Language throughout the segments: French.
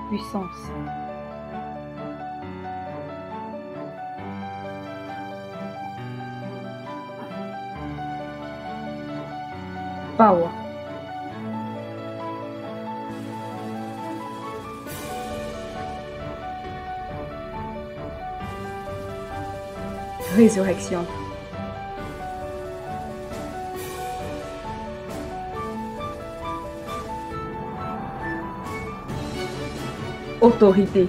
puissance. Power. Résurrection. Autorité.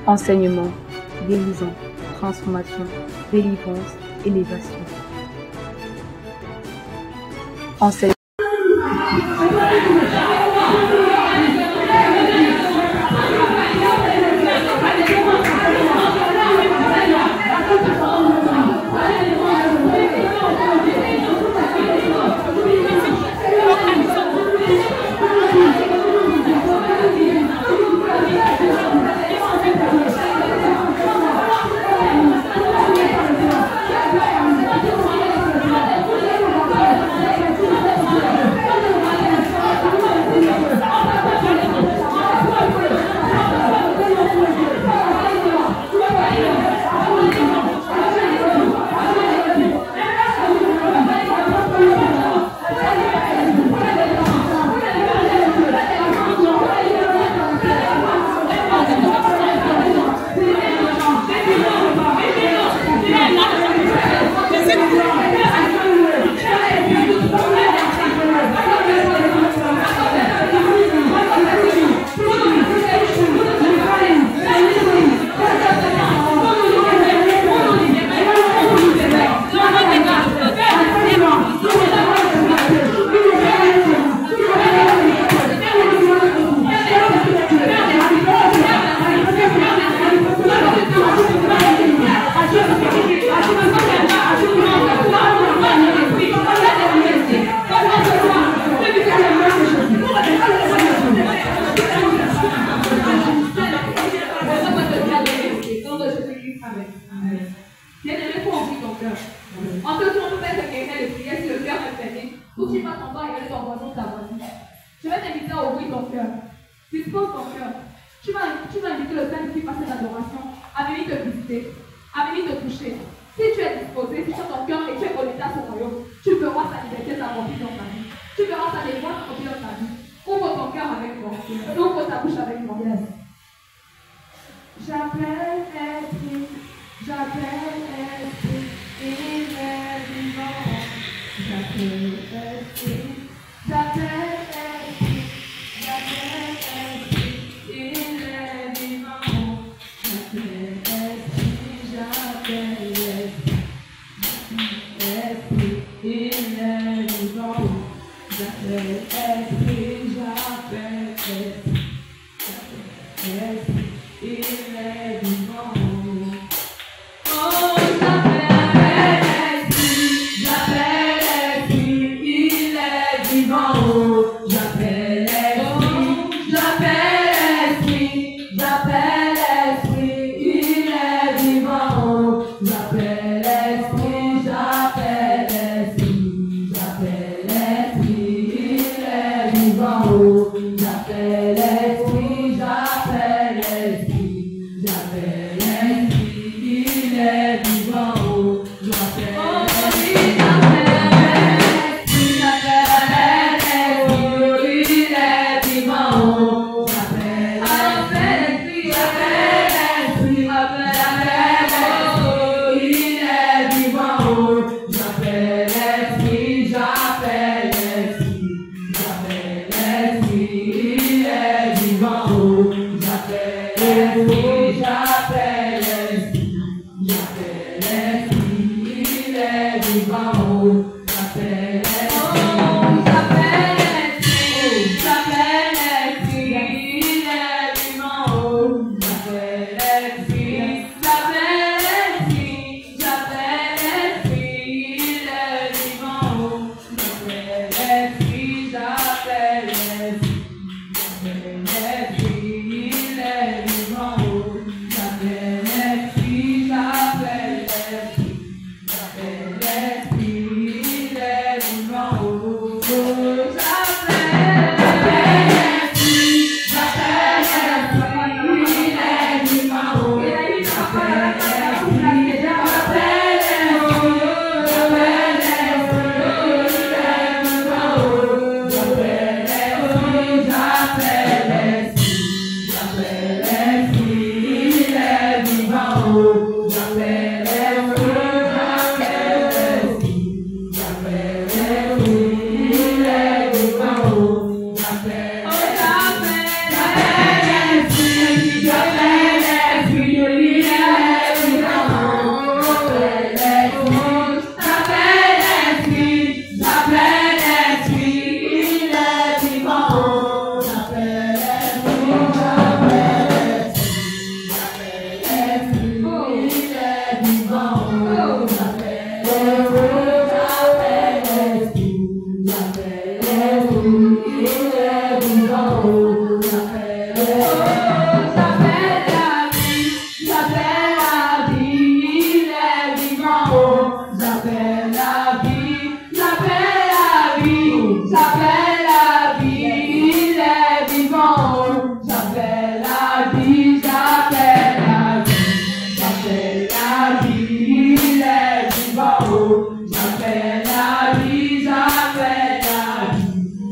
Enseignement, guérison, transformation, délivrance, élévation. Enseignement.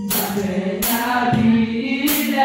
J'appelle la vie,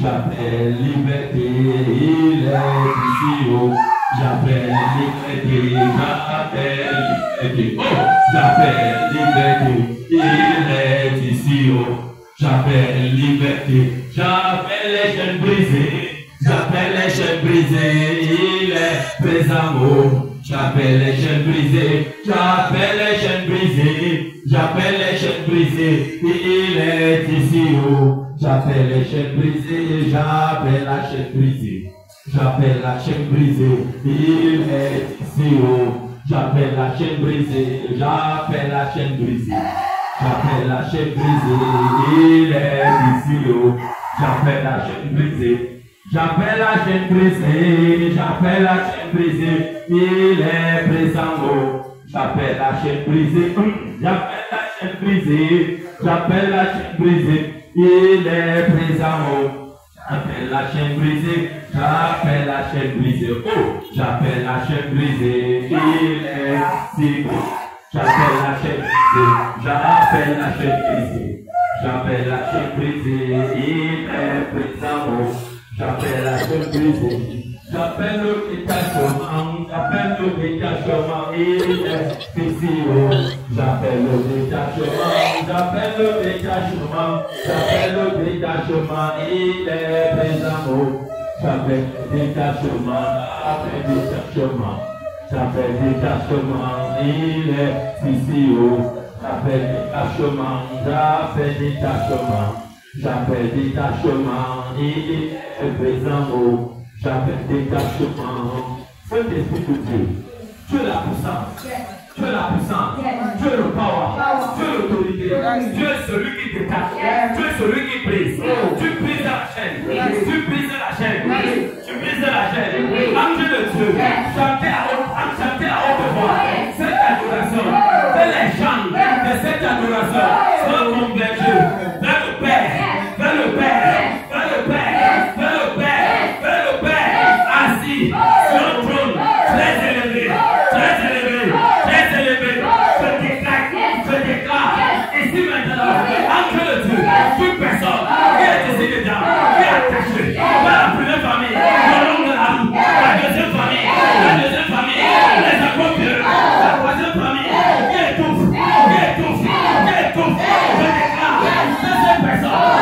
J'appelle liberté, il est ici, oh. J'appelle liberté, j'appelle liberté, oh. J'appelle liberté, il est ici, oh. J'appelle liberté, j'appelle les chaînes brisées. J'appelle les chaînes brisées, il est présent, oh. J'appelle les chaînes brisées, j'appelle les chaînes brisées, j'appelle les chaînes brisées, il est ici, oh. J'appelle les chaînes brisées, j'appelle la chaîne brisée, j'appelle la chaîne brisée, il est ici, oh. J'appelle la chaîne brisée, j'appelle la chaîne brisée, j'appelle la chaîne brisée, il est ici, oh. J'appelle la chaîne brisée. J'appelle la chaîne brisée, j'appelle la chaîne brisée, il est présent, oh. J'appelle la chaîne brisée, j'appelle la chaîne brisée, j'appelle la chaîne brisée, il est présent, oh. J'appelle la chaîne brisée, j'appelle la chaîne brisée, oh. J'appelle la chaîne brisée, il est ici, oh. J'appelle la chaîne brisée, j'appelle la chaîne brisée, j'appelle la chaîne brisée, il est présent, oh. J'appelle la chaîne brisée, j'appelle le détachement, j'appelle le détachement, il est ici, oh. J'appelle le détachement, j'appelle le détachement, j'appelle le détachement, il est présent, oh. J'appelle le détachement, j'appelle détachement, j'appelle détachement, il est ici, oh. J'appelle détachement, j'appelle détachement. J'appelle détachement, il est présent, oh. J'appelle détachement. Saint-Esprit de Dieu, tu es la puissance, tu es la puissance, tu es le power, tu es l'autorité, tu es celui qui détache, tu es celui qui brise, tu brises la chaîne, tu brises la chaîne, tu brises la chaîne. Ange de Dieu, chantez à haute voix cette adoration, fais les chants de cette adoration, sois convaincu vers le Père. Vers le Père, vers le Père, vers le Père, vers le Père, assis sur le trône, très élevé, très élevé, très élevé. Je déclare, ici maintenant, entre le Dieu, toute personne qui est ici dedans, qui est attachée par la première famille, le nom de la roue, la deuxième famille, les accompagneurs, la troisième famille, qui étouffe, je déclare, que ces personnes,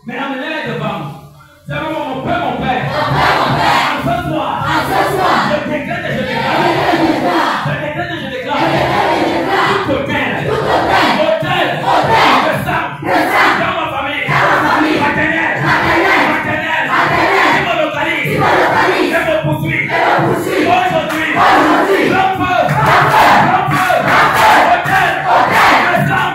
Mais amenez-les devant. C'est vraiment mon père, mon père. En ce soir, je décrète et je déclare. Je décrète et je déclare. Tout hôtel, de sang, dans ma famille, maternelle, qui me localise, et me poursuit. Aujourd'hui, l'homme peut, hôtel, de sang,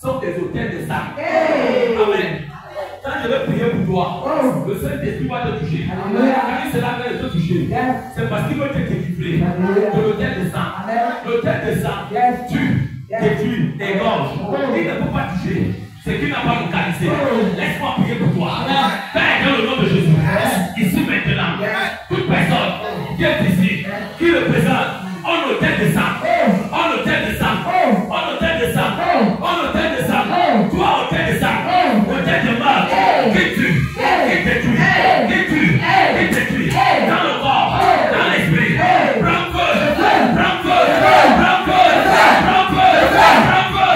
sont des hôtels de sang. Amen. Quand je vais prier pour toi, le Saint-Esprit va te toucher. Quand il sera prêt de te toucher, c'est parce qu'il veut te délivrer de l'hôtel de sang. L'hôtel de sang tue, détruit, égorge. Il ne peut pas toucher ce qui n'a pas localisé. Laisse-moi prier pour toi. Père, dans le nom de Jésus, ici maintenant, toute personne qui est ici, qui représente un hôtel de sang, un hôtel de sang, un hôtel de sang, un hôtel de sang, toi hôtel de sang, hôtel de mort, qui tue, qui détruit, dans le corps, dans l'esprit, prends feu, prends feu, prends feu, prends feu, prends feu, prends feu,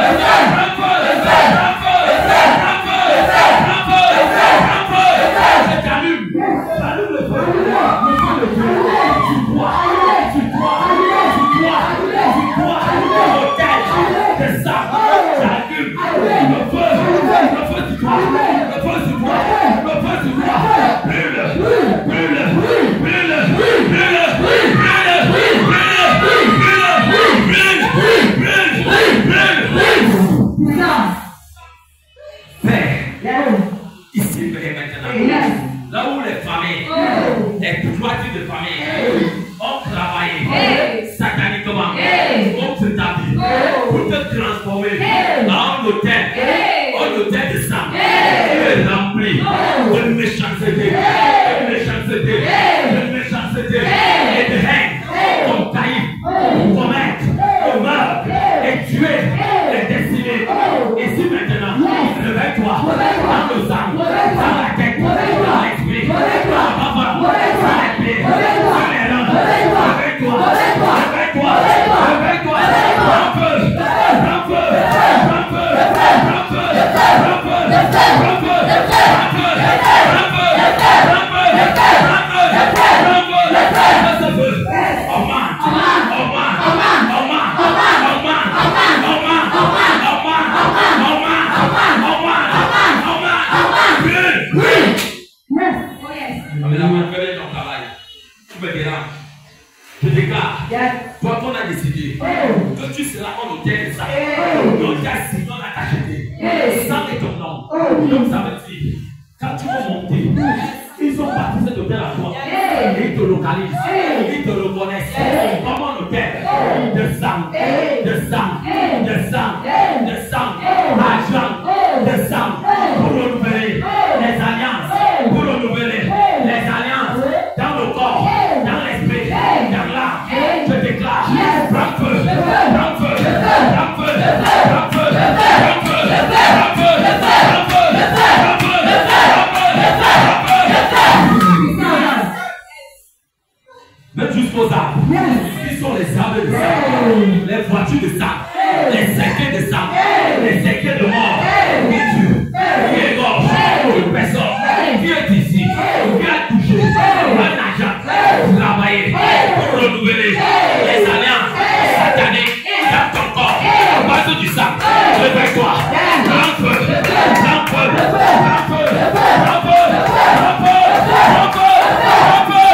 ici et maintenant, là où les familles, les cloîtres de famille ont travaillé sataniquement, ont se tapé pour te transformer en un hôtel de sang, rempli de méchanceté, et de haine, pour tailler, pour commettre, pour meurtre, et tuer les destinés. Ici maintenant, réveille-toi dans le sang, dans la tête, dans l'esprit, dans la parole, dans les pieds, dans les reins. Réveille-toi, réveille-toi, réveille-toi, prends feu, prends feu, prends feu, prends feu, prends feu, prends feu, je déclare, toi qu'on a décidé que tu seras en hôtel de sang, donc tu as signé, on a t'acheté, sans et ton nom. Donc ça veut dire, quand tu vas monter, ils ont bâti cet hôtel à toi, ils te localisent, ils te reconnaissent comme un hôtel de sang, de sang, de sang, de sang, argent, de sang, pour renouveler les alliances, pour renouveler les alliances dans le corps, dans l'esprit, dans l'âme. Je déclare, prends feu, prends feu, prends feu, prends feu, prends feu, prends feu, mais jusqu'aux arbres, qui sont les arbres de sang, les voitures de sang, les cercueils de sang, les cercueils de mort, qui tuent, qui égorgent une personne qui est ici, qui a touché un agent, travailler pour renouveler les alliances sataniques dans ton corps, à base du sang. Réveille-toi, prends feu, prends feu, prends feu, prends feu, prends feu, prends feu.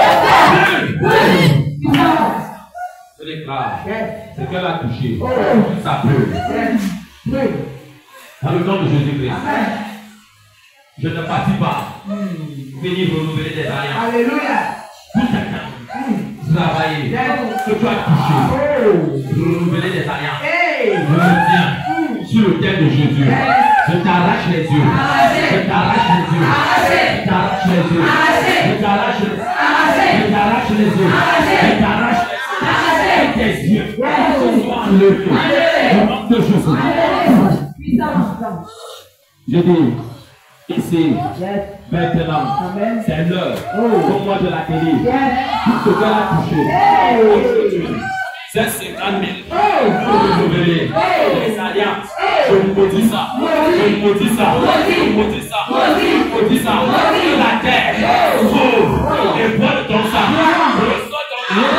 Je déclare, ce qu'elle a touché, ça peut. Dans le nom de Jésus-Christ, je ne partis pas venir renouveler des alliances. Alléluia. Tout est travailler. Que tu as touché. Renouveler des alliances. Reviens sur le thème de Jésus. Je t'arrache les yeux. Je t'arrache les yeux. Je t'arrache les yeux. Je t'arrache les yeux. Je t'arrache les yeux. Je t'arrache tes yeux. Sois enlevé. Au nom de Jésus. Je dis, ici, maintenant, c'est l'heure pour moi de la télé. Tout ce qu'elle a touché. C'est 50 000 renouvelés. Les alliances. Je vous maudis ça. Je vous maudis ça. Je vous maudis ça. Je vous maudis ça. La terre s'ouvre et boit de ton sang. Reçois ton sang.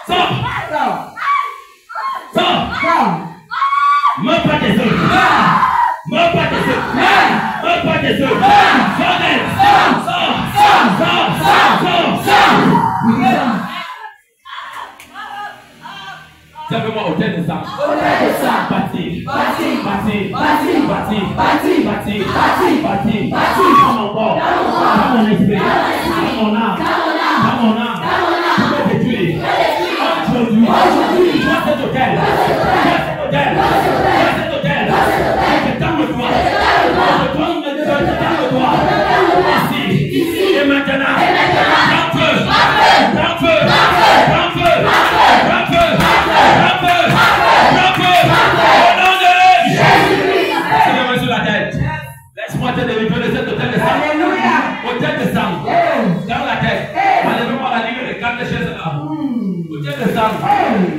Sors. Sors. Meurs pas tes œuvres. Meurs pas tes œuvres. Meurs pas tes œuvres. Sors d'elle. Sors. Simplement au terme de ça. Bâtir. Dans mon corps. Dans mon esprit. Dans mon âme. Tu peux détruire. Aujourd'hui. Tu vois cet hôtel. Calme-toi. Ici. Et maintenant. Laisse-moi te délivrer de cet hôtel de sang. Hôtel de sang. Dans la tête. Enlève-moi la ligne de 4 chaises là. Hôtel de sang.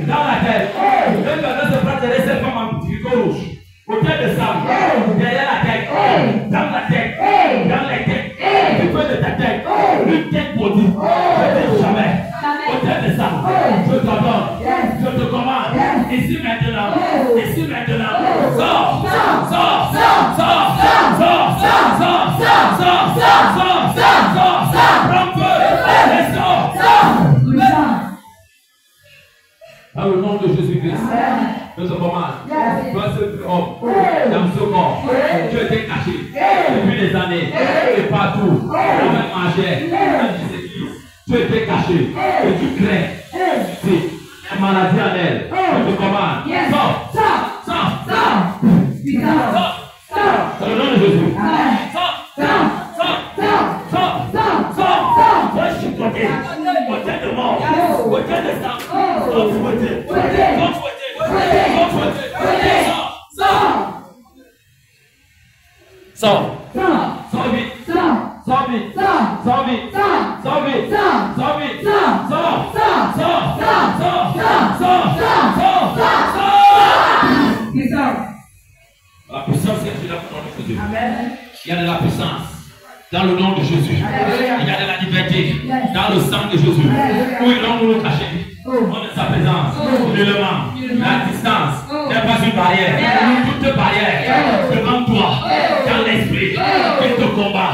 Dans la tête. Le gardien se prend derrière cette femme en tricot rouge. Hôtel de sang. Derrière la tête. Dans la tête. Dans les têtes. Tu peux de ta tête. Une tête maudite. Je ne dis jamais. Hôtel de sang. Je t'ordonne. Je te commande. Ici maintenant. Sors. Dans le nom de Jésus-Christ, je te commande, toi ce homme, dans ce corps, tu étais caché depuis des années, et partout, dans même marché, dans les églises, tu étais caché, et tu crées, une maladie en elle, je te commande, sors. Dans le nom de Jésus, moi je suis côté de mort, côté de sang. La puissance est là pour nous Jésus. Il y a de la puissance dans le nom de Jésus. Il y a de la liberté dans le sang de Jésus. Où irons-nous nous cacher? De sa présence, l'élément, la distance n'est pas une barrière. Toute barrière devant toi, dans l'esprit, qui te combat,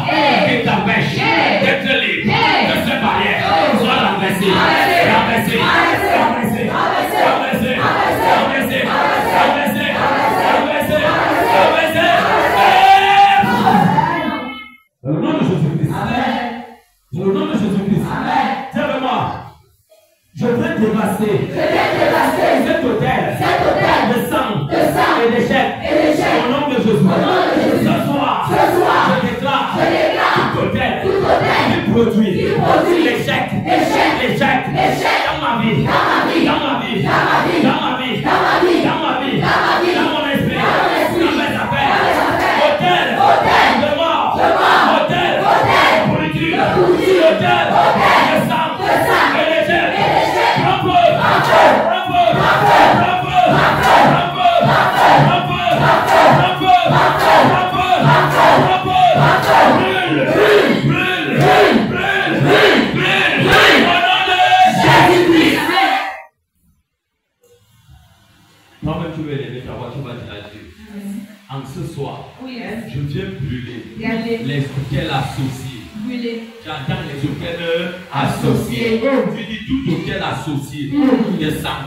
qui t'empêche d'être libre, de ces barrières, soit renversée. Dans le nom de Jésus-Christ. Tiens-moi. Je vais dévaster cet hôtel de sang et d'échec. Au nom de Jésus. Ce soir, je déclare tout hôtel qui produit l'échec dans ma vie, dans mon esprit, dans mes affaires. Hôtel de mort, hôtel de pourriture, hôtel de sang et d'échec. Toi-même tu veux élever ta voix, tu vas dire à Dieu. En ce soir, je viens brûler les auxquels associés. J'entends les auxquels associés. Tu dis tout auquel associé de sang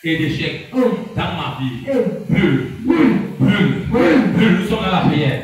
et d'échec dans ma vie. Brûle. Nous sommes dans la prière.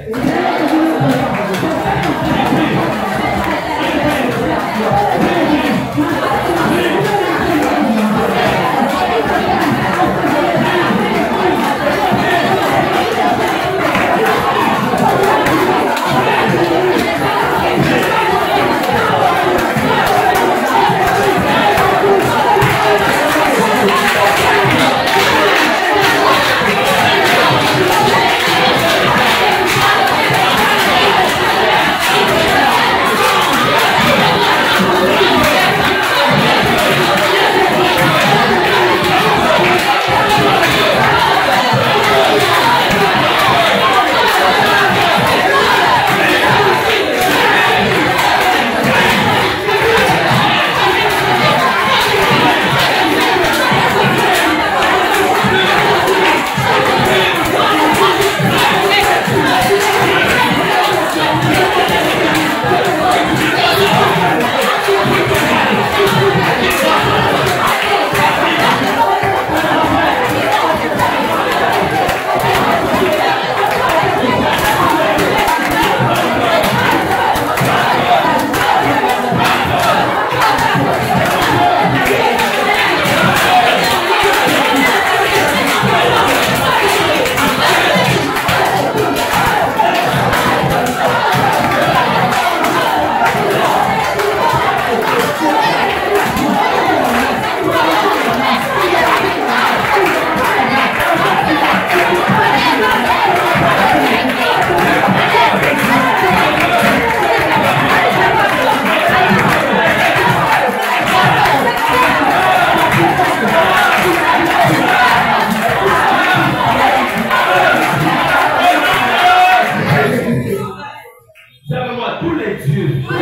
Savez-moi, tous les dieux qui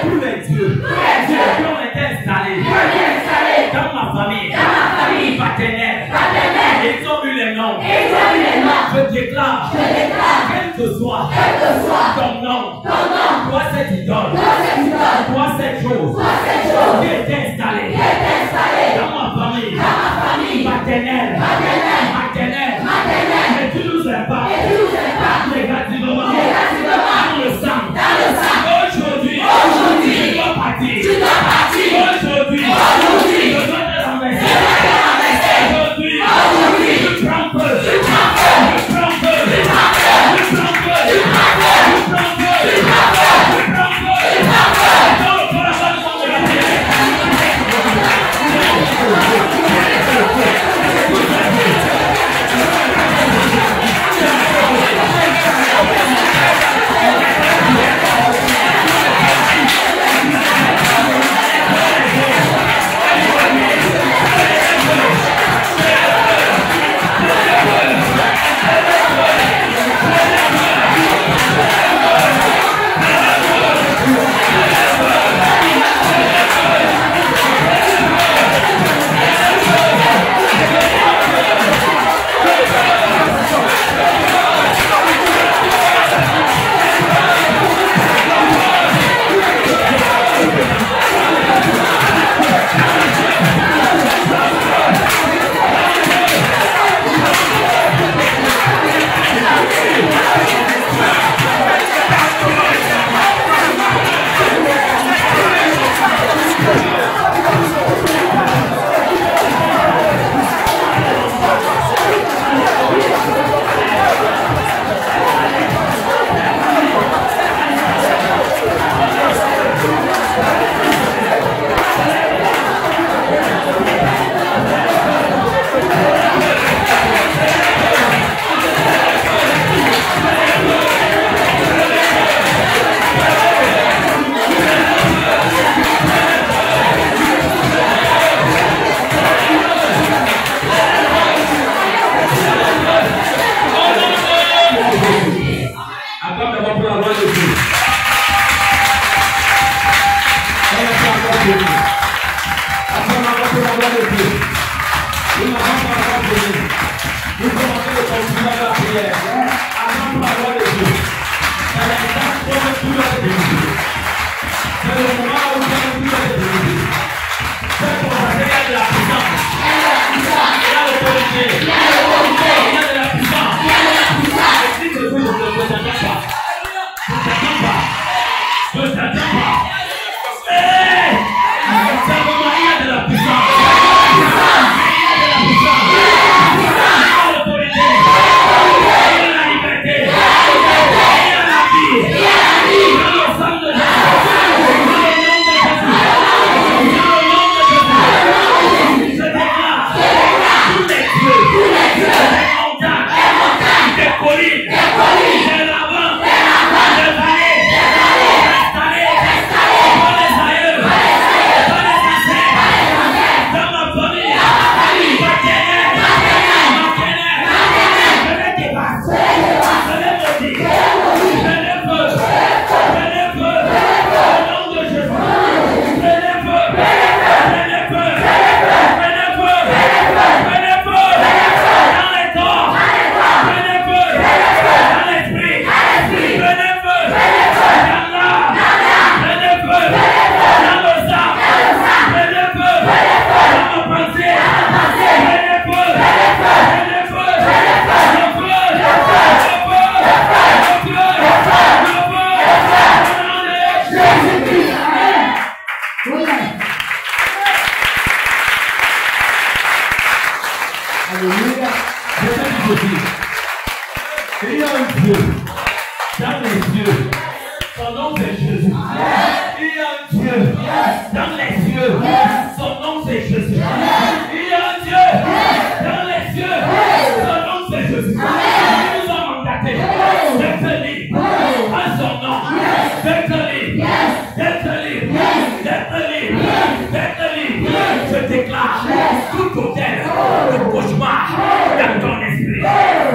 ont été installés dans ma famille paternelle, ils ont eu les noms. Je déclare, quel que soit ton nom, toi cette idole, toi cette chose qui est installée dans ma famille paternelle, mais tu nous impactes négativement dans le sang. Aujourd'hui, tu dois partir. Aujourd'hui, je dois te renverser. Aujourd'hui, je prends peu.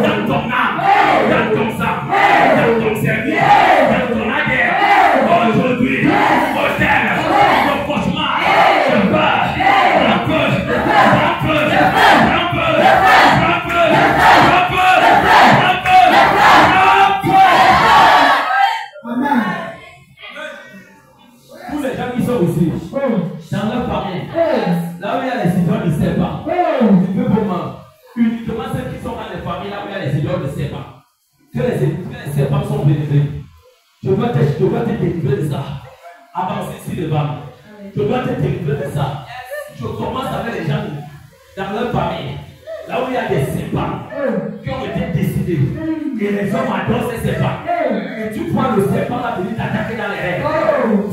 Dans ton âme, dans ton sang, dans ton cerveau, dans ton ADN. Je dois te délivrer de ça. Avancer ici devant. Je dois te délivrer de ça. Je commence avec les gens dans leur famille. Là où il y a des serpents qui ont été décidés. Et les hommes adorent ces serpents. Et tu prends le serpent là venir t'attaquer dans les rêves.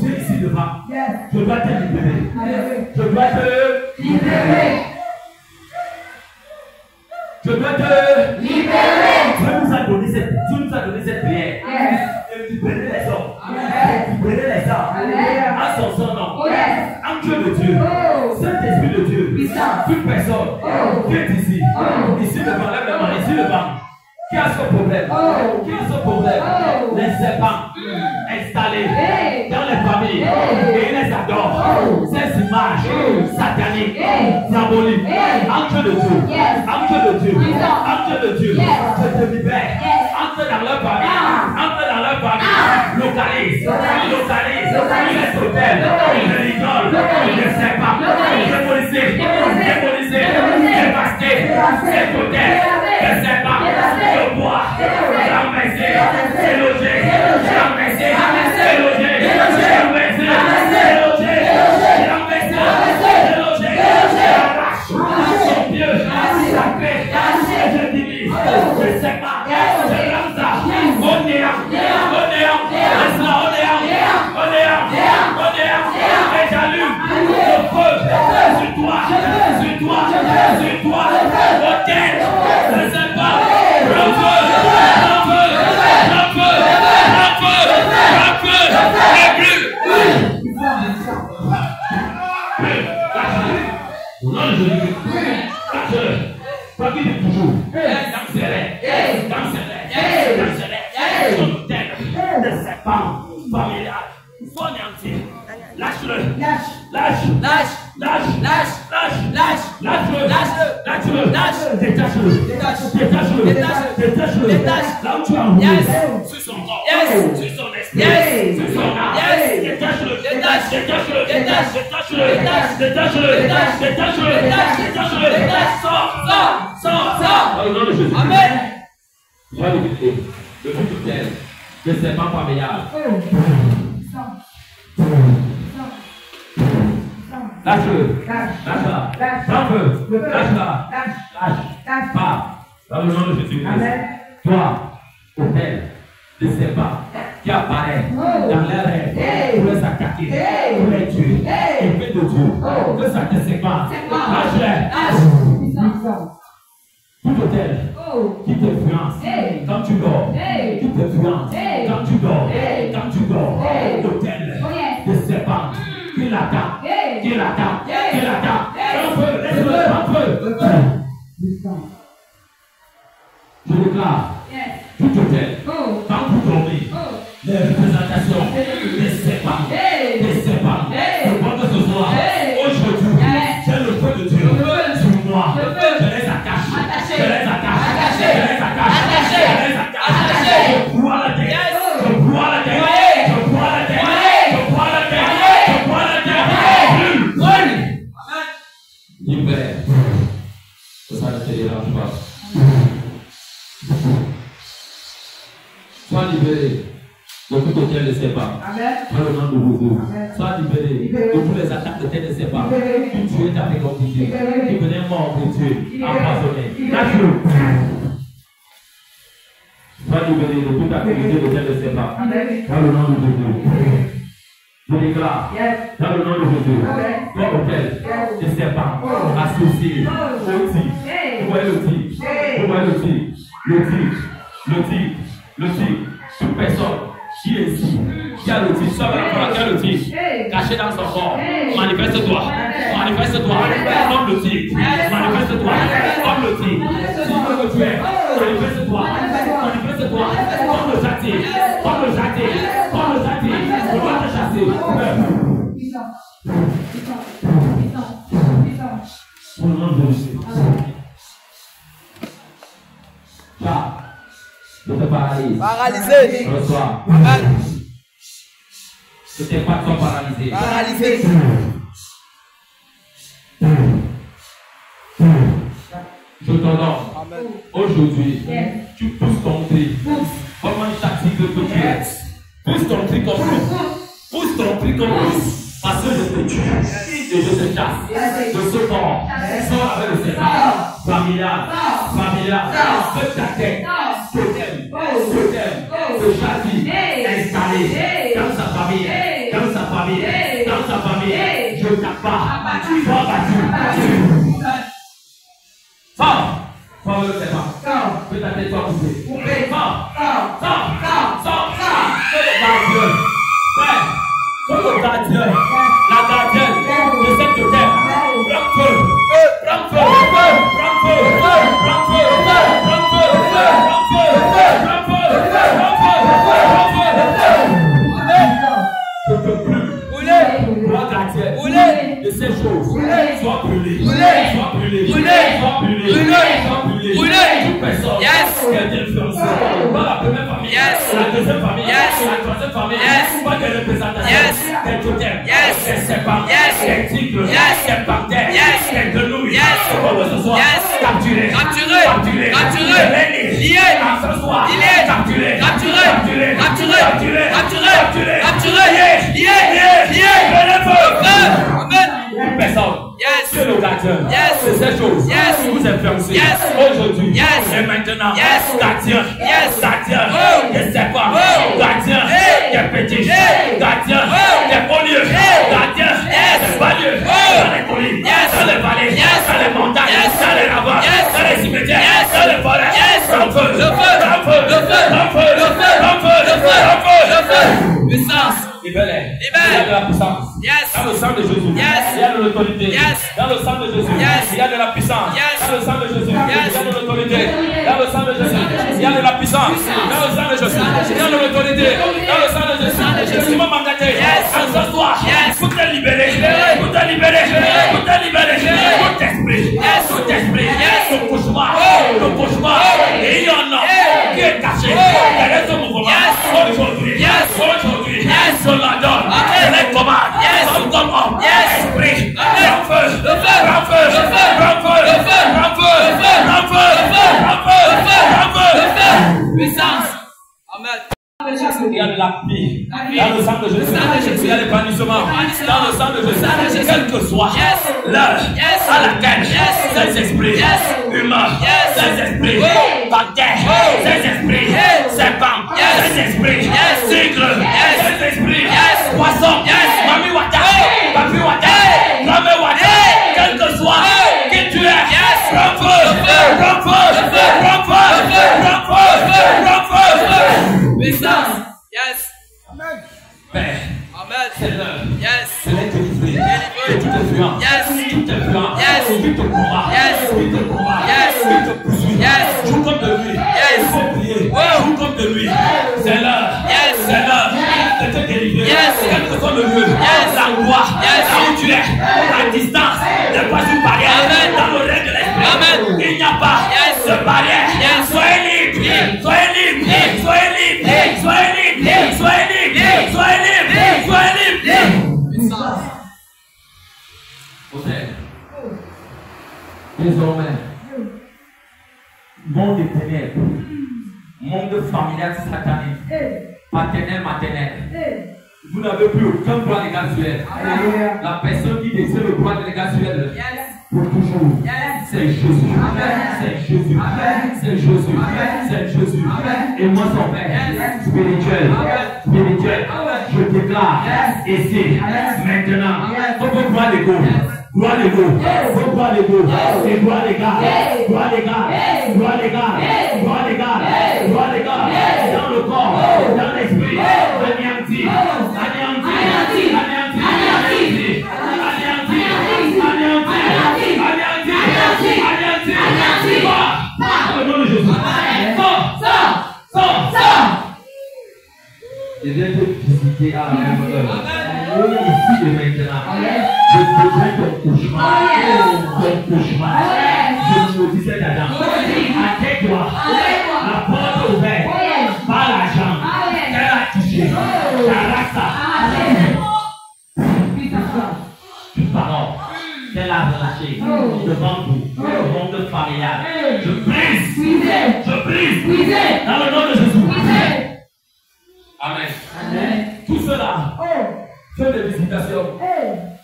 Tu es ici devant. Je dois te libérer. Je dois te libérer. Je dois te libérer. Dieu nous a donné cette prière. Et libérer les hommes. Libérer les hommes. À son nom. En Dieu de Dieu. Saint-Esprit de Dieu. Toute personne qui est ici. Ici devant, lève la main. Ici devant. Qui a ce problème? Qui a ce problème? Les serpents installés dans les familles et ils les adorent. Ces images sataniques, diaboliques, entre de Dieu, entre de Dieu, entre de Dieu, je te libère. Entre dans leur famille, entre dans leur famille, localise, il est total, il est rigole, il est serpent, démolisé, dévasté, c'est total, le serpent. Le bois, l'ambaissé, c'est logé, l'ambaissé, c'est logé, l'ambaissé, c'est logé, l'ambaissé, c'est logé, l'arrache, son Dieu, sa paix, je divise, je sépare, je lance ça, au néant, laisse-la au néant, et j'allume le feu sur toi, au tête, le serpent. Toi qui dis toujours, dans ses rêves, son hôtel, de serpent familial, son entier, lâche-le, détache-le, là où tu as roulé, sur son corps, sur son esprit, sur son âme, détache-le, sors, au nom de Jésus. Amen. Sois libéré de tout hôtel, de serpent familial. Lâche-le, lâche-la, lâche, pas, dans le nom de Jésus-Christ. Toi, hôtel, de serpent qui apparaît dans les rêves pour les attaquer, pour les tuer, épée de Dieu, que ça te sépare, lâche-les. Tout hôtel qui t'influence quand tu dors, qui t'influence quand tu dors, hôtel de serpent qui l'attaque, un peu, laisse-le, un peu. Je déclare, tout hôtel, quand vous dormez, les représentations des serpents, je vois que ce soir, aujourd'hui, j'ai le feu de Dieu sur moi, je les attache, je broie la tête, libère, ça ne te dérange pas. Sois libéré de tout hôtel de serpent. Dans le nom de Jésus. Sois libéré de toutes les attaques de tête de serpent. Qui tuait ta fécondité, qui venait mort pour tuer, empoisonné. Lâche-le. Sois libéré de toute activité de tête de serpent. Dans le nom de Jésus. Je déclare, dans le nom de Jésus, ton hôtel de serpent associé au tigre. Où est le tigre? Le tigre. Toute personne qui est ici, qui a le tigre, qui a le tigre, caché dans son corps, manifeste-toi, comme le tigre, manifeste-toi, comme le tigre, si que tu es, manifeste-toi, comme le jati, on va te chasser. Au nom de Jésus. Je te paralyse. Paralysé. Reçois. Que tes pattes soient paralysées. Paralysé. Je t'ordonne. Aujourd'hui, tu pousses ton pied. Comme un châtiment que tu es. Pousse ton cri comme lui. Pousse ton cri comme lui. Parce que je te tue et je te chasse de ce corps. Sors avec le Seigneur. Familial. Que ta tête, que t'aimes, que Chadi, installé dans sa famille, je t'appât. Sois battu. Fort. Fort le Seigneur. Que ta tête soit coupée. Fort. Que le gardien. Que le gardien. La gardienne de cette terre. Prends feu. Je peux plus. Toi, gardien. De ces choses. Sois brûlé. Toute personne qui a été influencée par la première famille, la deuxième famille, la troisième famille, par des représentations, des totems, des serpents, des tigres, des panthères, des grenouilles, comme ce soir, capturé, lié, ce soir, capturé, une personne, que le gardien, c'est ces choses, vous influencez aujourd'hui, et maintenant, gardien, des serpents, gardien, des petits, gardien, des beaux lieux, gardien, des bas lieux, dans les collines, dans les vallées, dans les montagnes, dans les lavages, dans les cimetières, dans les forêts, puissance. Libéré. Il y a de la puissance. Dans le sang de Jésus. Il y a de l'autorité. Dans le sang de Jésus. Il y a de la puissance. Dans le sang de Jésus. Il y a de l'autorité. Dans le sang de Jésus. Il y a de la puissance. Dans le sang de Jésus. Il y a de l'autorité. Dans le sang de Jésus. Tu m'as mandaté. En ce soir. Pour te libérer. Pour te libérer. Pour te libérer. Pour t'esprit. Pour t'esprit. Ton cauchemar. Ton cauchemar. Et il y en a qui est caché derrière ce mouvement. Aujourd'hui. Je l'adore. Je les commande. Come up. Esprit. Prends feu. Puissance. Amen. Il y a de la paix dans le sang de Jésus. Il y a l'épanouissement dans le sang de Jésus. Quel que soit l'heure à laquelle ces esprits humains, ces esprits panthères, ces esprits serpents, ces esprits tigres, ces esprits poissons, mami wata, papi wata, mami wata, quel que soit qui tu es, prends feu. Puissance. Amen. Père. Amen. C'est l'heure. C'est l'être délivré. De toute influence. Toute influence. Qui te combat. Qui te poursuit. Joue comme de lui. Il faut prier. Joue comme de lui. C'est l'heure. C'est l'heure de te délivrer. Quel que soit le lieu. L'endroit. Là où tu es. À distance. Ne pas une barrière. Dans le règne de l'esprit. Il n'y a pas de barrière. Soyez libre. Soyez libre. Soyez libre. Soyez libre. Puissance. Désormais, monde de ténèbres, monde familial satanique, paternel, maternel, vous n'avez plus aucun droit légal sur elle. La personne qui détient le droit légal sur elle, pour toujours, c'est Jésus. C'est Jésus. C'est Jésus. C'est Jésus. Et moi, son Père, spirituel, je déclare ici, maintenant, faut gloire l'ego. Gloire l'ego. Faut gloire l'ego. Et gloire les gars. Gloire les gars. Gloire les gars. Gloire les gars. Gloire les gars. Dans le corps, dans l'esprit, anéanti. Je viens te visiter à la même heure. Ici et maintenant. Je besoin ton cauchemar. Je me disais d'Adam. Attaque-toi. La porte ouverte. Par la jambe. Elle a touché. Caractère. Toute parole. qu'elle a relâché devant vous, le monde familial. Je brise dans le nom de Jésus. Amen. Amen. Tout cela, fais des visitations.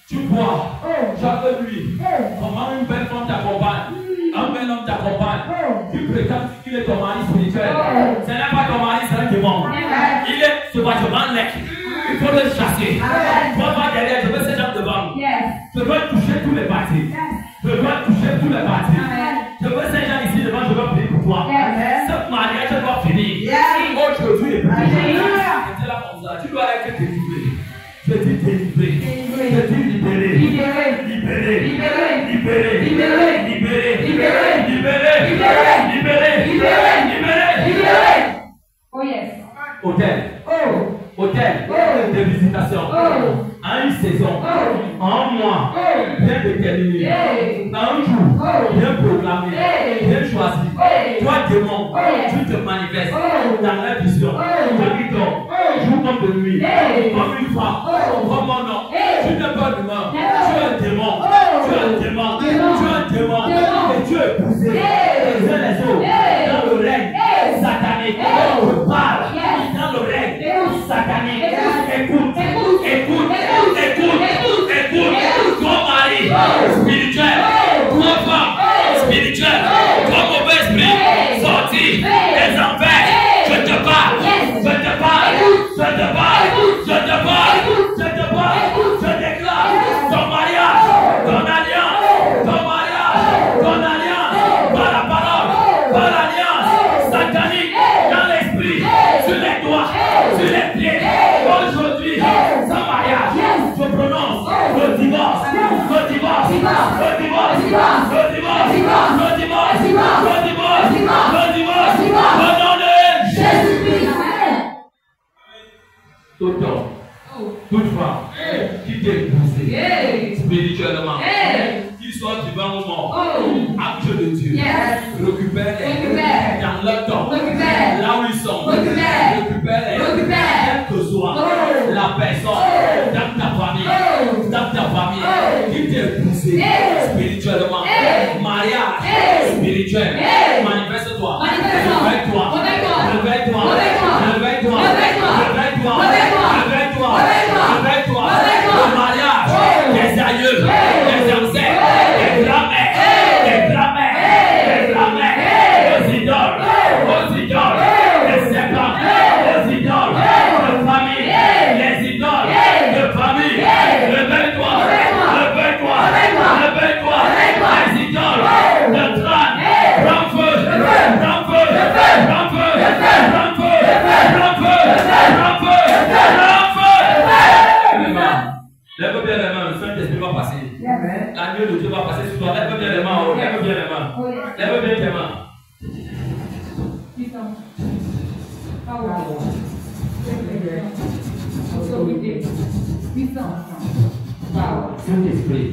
Tu vois, chaque nuit, comment une belle femme t'accompagne, un bel homme t'accompagne. Tu prétends qu'il est ton mari spirituel. Ce n'est pas ton mari, c'est un démon. Il est sauvagement lec. Il faut le chasser. Toi, va derrière, je veux ces gens devant. Je veux toucher tous les parties. Je veux toucher tous les parties. Je veux ces gens ici devant, je veux prier pour toi. Ce mariage doit finir. Aujourd'hui, c'est là comme ça. Tu dois être délivré. Je dis délivré. Je dis libéré. Libéré. Libéré. Libéré. Libéré. Libéré. Libéré. Libéré. Libéré. Libéré. Libéré. Libéré. Oh yes. Hôtel. Hôtel de visitation. En une saison. En un mois. Bien déterminé. En un jour. Bien programmé. Bien choisi. Toi, démon, tu te manifestes dans la vision. Toi qui dors, joue comme de nuit, comme une femme, comme un homme. Tu n'es pas humain. Tu es un démon. Tu es un démon. Tu es un démon. Et tu es poussé les uns les autres dans le règne satanique. Je parle dans le règne satanique. Écoute, écoute, écoute, écoute. Ton mari spirituel, ton femme spirituelle, ton mauvais esprit sorti des enfers. Je te parle, je te parle, je te parle, je te parle, je te parle, je déclare ton mariage, ton alliance, ton mariage, ton alliance, par la parole, par l'alliance satanique, dans l'esprit, sur les doigts, sur les pieds. Aujourd'hui, sans mariage, je prononce le divorce, le divorce, le divorce, le divorce, le divorce, le divorce, le divorce, au nom de Jésus-Christ. Tout homme, toute femme qui t'est épousée spirituellement, qu'ils soient vivants ou morts, acte de Dieu, récupère-les dans leur temps, là où ils sont, récupère-les, quelle que soit la personne dans ta famille, qui t'est épousée spirituellement, mariage spirituel, manifeste-toi, réveille-toi, réveille-toi, réveille-toi, réveille-toi, réveille-toi, réveille-toi, le mariage des aïeux, des ancêtres, des grands-mères, des grands-mères, des grands-mères, aux idoles, des serpents, aux idoles de famille, les idoles de famille, réveille-toi, réveille-toi, réveille-toi, les idoles de crâne, prends feu, prends feu, prends feu, prends feu, prends feu, prends feu, prends feu. Lève bien les mains, le Saint-Esprit va passer. L'agneau de Dieu va passer sur toi. Lève bien les mains, lève bien les mains. Lève bien tes mains. Saint-Esprit,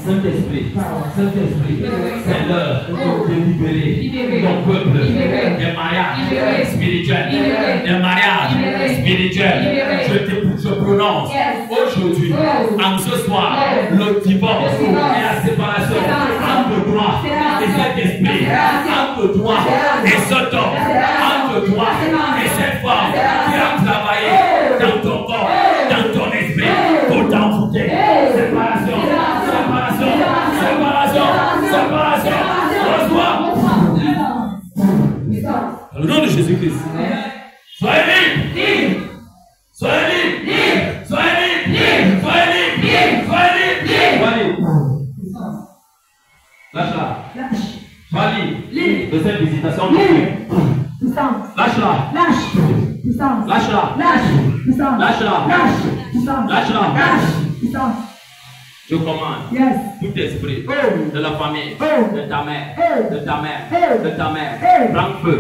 Saint-Esprit, Saint-Esprit, c'est l'heure de libérer ton peuple des mariages spirituels, des mariages spirituels. Je prononce aujourd'hui, en ce soir, le divorce et la séparation entre toi et cet esprit, entre toi et cet homme, entre toi et cette femme qui a travaillé dans ton corps, dans ton esprit, pour t'envoûter. Séparation, séparation, séparation, séparation. Reçois. Dans le nom de Jésus-Christ. Soyez libre. Soyez libre. Soyez libre. Soyez libre. Soyez libre. Lâche-la. Sois libre de cette visitation. Lâche-la. Lâche-la. Lâche-la. Lâche-la. Je commande tout esprit de la famille, de ta mère, de ta mère, de ta mère. Prends feu,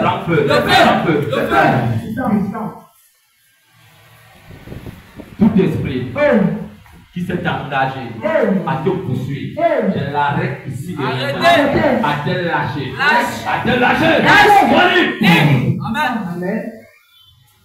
prends feu, prends feu. Tout esprit qui s'est engagé à te poursuivre, je l'arrête ici. À te lâcher. À te lâcher. Amen.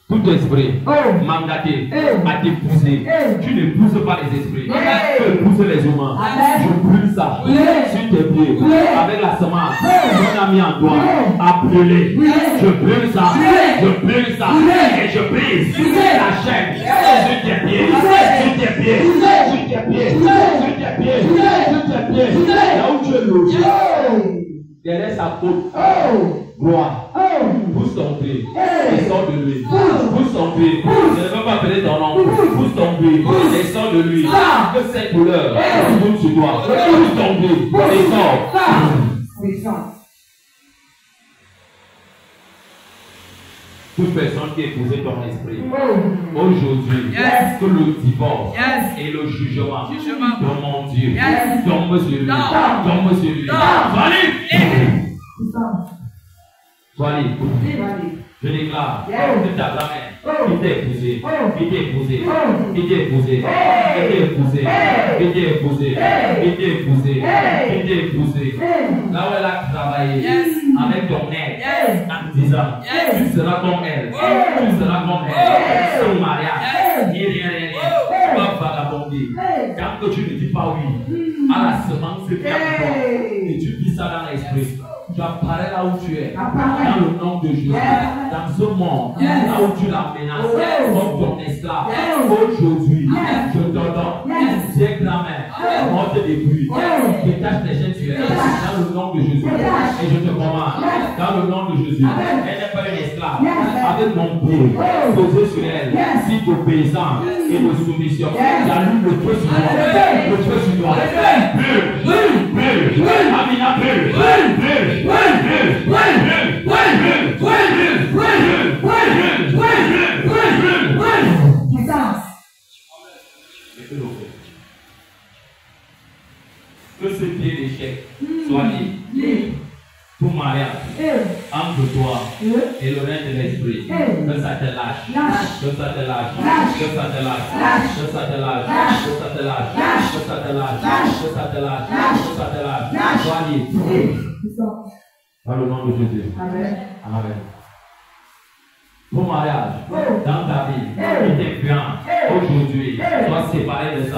Tout esprit mandaté à t'épouser, tu n'épouses pas les esprits, tu épouses les humains. Je brûle ça sur tes pieds avec la semence qu'on a mis en toi. Appelez, je brûle ça, et je brise la chaîne sur tes pieds, sur tes pieds, sur tes pieds, sur tes pieds, sur tes pieds. Là où tu es logé, derrière sa faute, gloire. Pousse ton pied et sors de lui. Pousse ton pied. Je ne veux pas appeler ton nom. Pousse ton pied et sors de lui. Que cette douleur tombe sur toi. Pousse ton pied et sors. Toute personne qui épousait ton esprit, aujourd'hui, que le divorce et le jugement de mon Dieu tombe sur lui. Tombe sur lui. Sois libre. Je déclare que ta grand-mère qui t'a épousé, qui t'a épousé, qui t'a épousé, qui t'a épousé, qui t'a épousé, qui t'a épousé, qui t'a épousé, là où elle a travaillé avec ton aide en disant tu seras comme elle, tu seras comme elle, son mariage, rien. Tu vas vagabonder. Quand que tu ne dis pas oui à la semence qui est en toi et tu dis ça dans l'esprit. Tu apparais là où tu es, dans le nom de Jésus, dans ce monde, là où tu la menaces, comme ton esclave. Aujourd'hui, je te donne, tiens grand-mère, monte des pluies, détache tes chaînes sur elle, dans le nom de Jésus. Et je te commande, dans le nom de Jésus, elle n'est pas une esclave, avec mon pied posé sur elle, si d'obéissance et de soumission, j'allume le feu sur toi, le feu sur toi. Brûle, Amina, brûle. Que ce pied d'échec soit libre. Tout mariage entre toi et le règne de l'esprit. Que ça te lâche. Que ça te lâche. Que ça te lâche. Que ça te lâche. Que ça te lâche. Que ça te lâche. Que ça te lâche. Que ça te lâche. Sois libre. Dans le nom de Jésus. Amen. Amen. Ton mariage, dans ta vie, il est grand. Aujourd'hui, sois séparé de ça.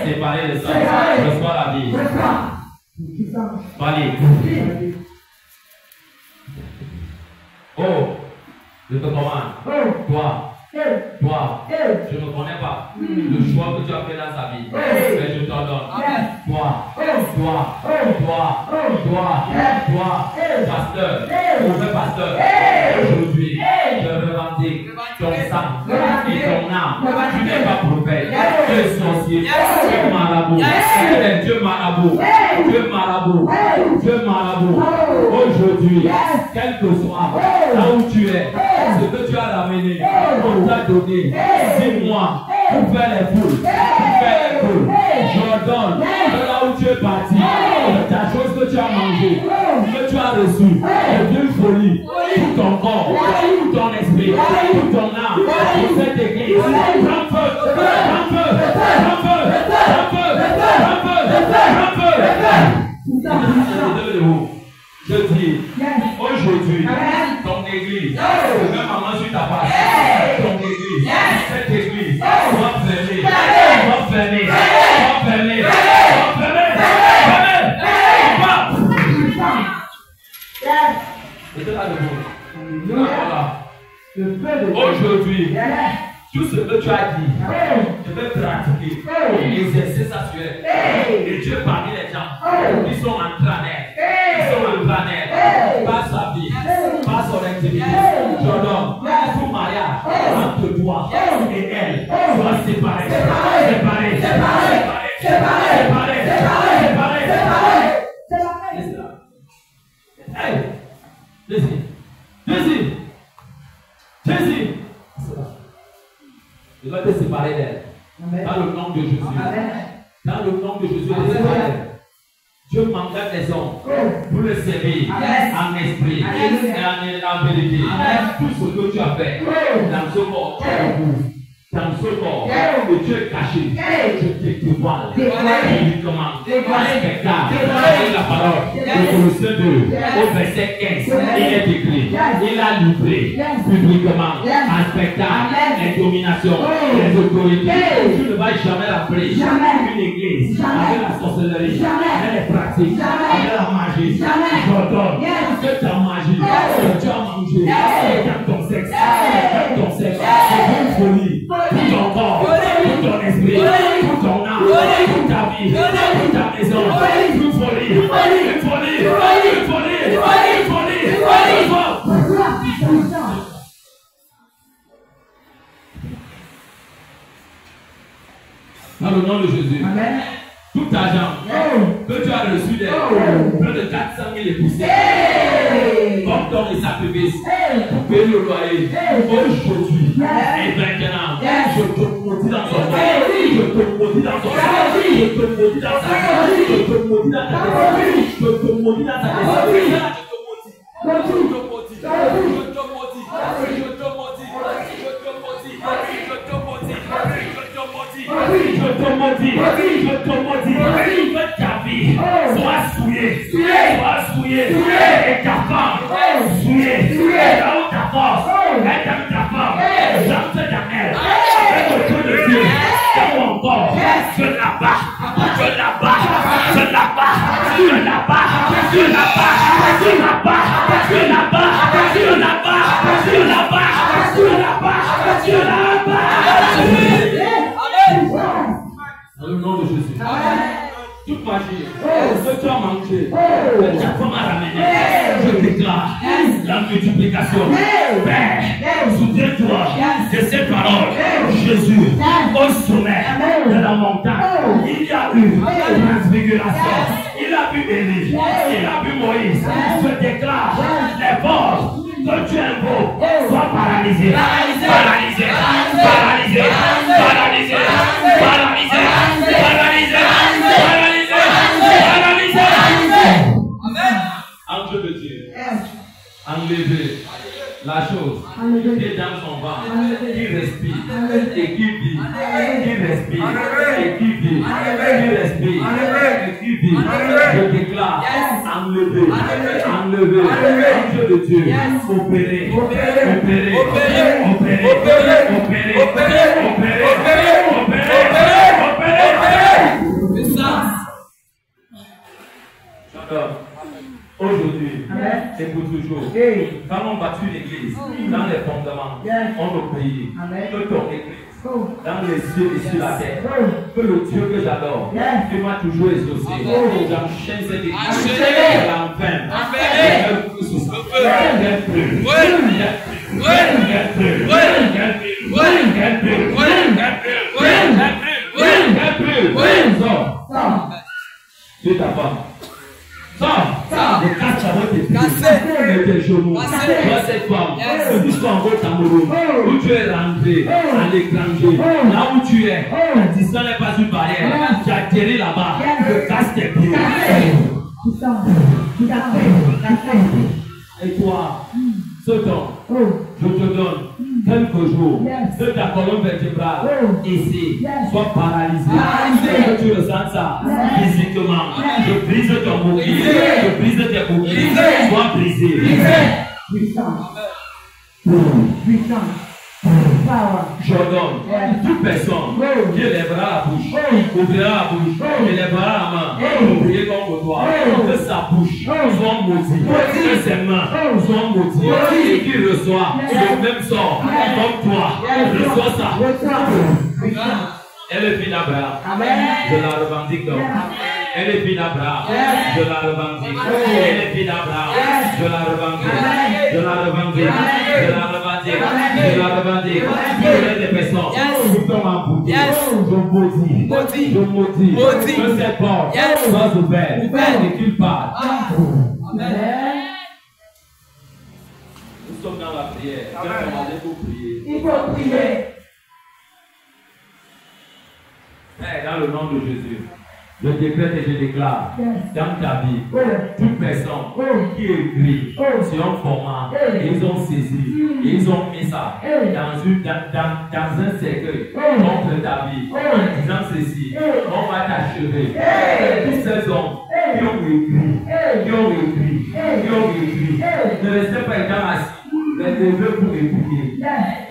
Séparé de ça. Reçois la vie. Sois libre. Oh, je te commande. Toi, je ne connais pas le choix que tu as fait dans sa vie, mais je t'en donne. Toi, pasteur, mauvais pasteur, aujourd'hui, je revendique ton sang et ton âme. Tu n'es pas prophète, tu es sorcier, tu es marabout, Dieu marabout. Aujourd'hui, quel que soit là où tu es, ce que tu as ramené, on t'a donné 6 mois pour faire les poules, J'ordonne de là où tu es parti, de ta chose que tu as mangée, que tu as reçue, de folie, pour ton corps, pour ton esprit, pour ton âme, pour cette église. Prends feu. Je dis, aujourd'hui, ton église, même maman sur ta page, ton église, cette église, va fermer, aujourd'hui, tout ce que tu as dit, je vais pratiquer, exercer ça sur elle. Et Dieu parmi les gens qui sont en train par sa vie, par son activité, j'ordonne tout mariage entre toi et elle soit séparé. Je dois te séparer d'elle. Dans le nom de Jésus. Dans le nom de Jésus, Dieu m'engage les hommes pour le servir en esprit et en vérité. Tout ce que tu as fait dans ce corps, dans ce corps, que tu es caché, je te dévoile. Publiquement, respectable, avec la parole de Colossiens 2, au verset 15, il est écrit, il a livré publiquement, en spectacle, les dominations, les autorités. Tu ne vas jamais rappeler une église avec la sorcellerie, avec les pratiques, avec la magie. J'ordonne que ta magie, que tu as mangé, que ton sexe, c'est une folie. Pour ton corps, pour ton esprit, pour ton âme, pour ta vie, pour ta maison, une folie, une folie, une folie, une folie, une folie, une folie. Dans le nom de Jésus. Amen. Tout argent que tu as reçu des plus de 400 000 épouses, comme ton et sacrifice, pour payer le loyer, aujourd'hui et maintenant, je te maudis dans ton corps, je te maudis dans ton corps, je te maudis dans ta vie, je te maudis dans ta vie, je te maudis dans ta vie, je te maudis, que ta vie soit souillée, et ta femme souillée, là où ta force, est dans ta femme, dans ta mère, avec le feu de Dieu, dans mon corps, je la bats, je la bats, je la bats, je la bats, je la bats, je la bats, je la bats, je la bats, je la bats, je la bats, je la bats. Dans le nom de Jésus. Toute magie, ce que tu as mangé, que ta femme a ramené, je déclare la multiplication. Père, souviens-toi de ces paroles. Jésus, au sommet de la montagne, il y a eu transfiguration. Il a vu Élie, il a vu Moïse. Je déclare les forces que tu invoques soient paralysées. Paralysées, paralysées, paralysées, paralysées, paralysées, paralysées. Ange de Dieu, enlevez la chose qui est dans son ventre, qui respire et qui vit, qui respire et qui vit, qui respire et qui vit. Je déclare enlever, enlever, ange de Dieu, opérer, opérer, opérer, opérer, opérer, opérer, opérer, opérer. Aujourd'hui, et pour toujours, quand on bâtit l'église, dans les fondements, on le pays, que ton église, dans les cieux et sur la terre, que le Dieu que j'adore, qui m'a toujours exaucé, j'enchaîne cette église, l'enfer, c'est ta femme. Les quatre chameaux tes tes genoux. Toi, cette femme, que tu sois en Cameroun, où tu es rentré à l'étranger, là où tu es, la distance n'est pas une barrière. Tu as atterri là-bas, je casse tes pieds. Et toi, ce temps, je te donne quelques jours que ta colonne vertébrale ici soit paralysée. Que tu ressens ça physiquement. Je brise ton bouclier, je brise tes boucliers, sois brisé. Puissance. Puissance. J'ordonne toute personne qui lèvera la bouche, ouvrira la bouche, élèvera la main pour prier contre toi, que sa bouche soit maudite, que ses mains soient maudites et qu'il reçoit le même sort comme toi. Reçois ça. Elle est fille d'Abraham. Je la revendique donc. Elle est fille d'Abraham. Je la revendique. Elle est fille d'Abraham. Je la revendique. Je la revendique. Je la revendique. Je la revendique. Je laisse des personnes qui tombent en boutique. Je maudis. Que cette porte soit ouverte et qu'il parle. Amen. Nous sommes dans la prière. Je vais demander pour prier. Il faut prier. Père, dans le nom de Jésus. Je décrète et je déclare dans ta vie, toute personne qui écrit sur un format, ils ont saisi, ils ont mis ça dans un cercueil contre ta vie, en disant ceci, on va t'achever. Tous ces hommes qui ont écrit, ne restez pas étant assis. Mais levez pour écrire.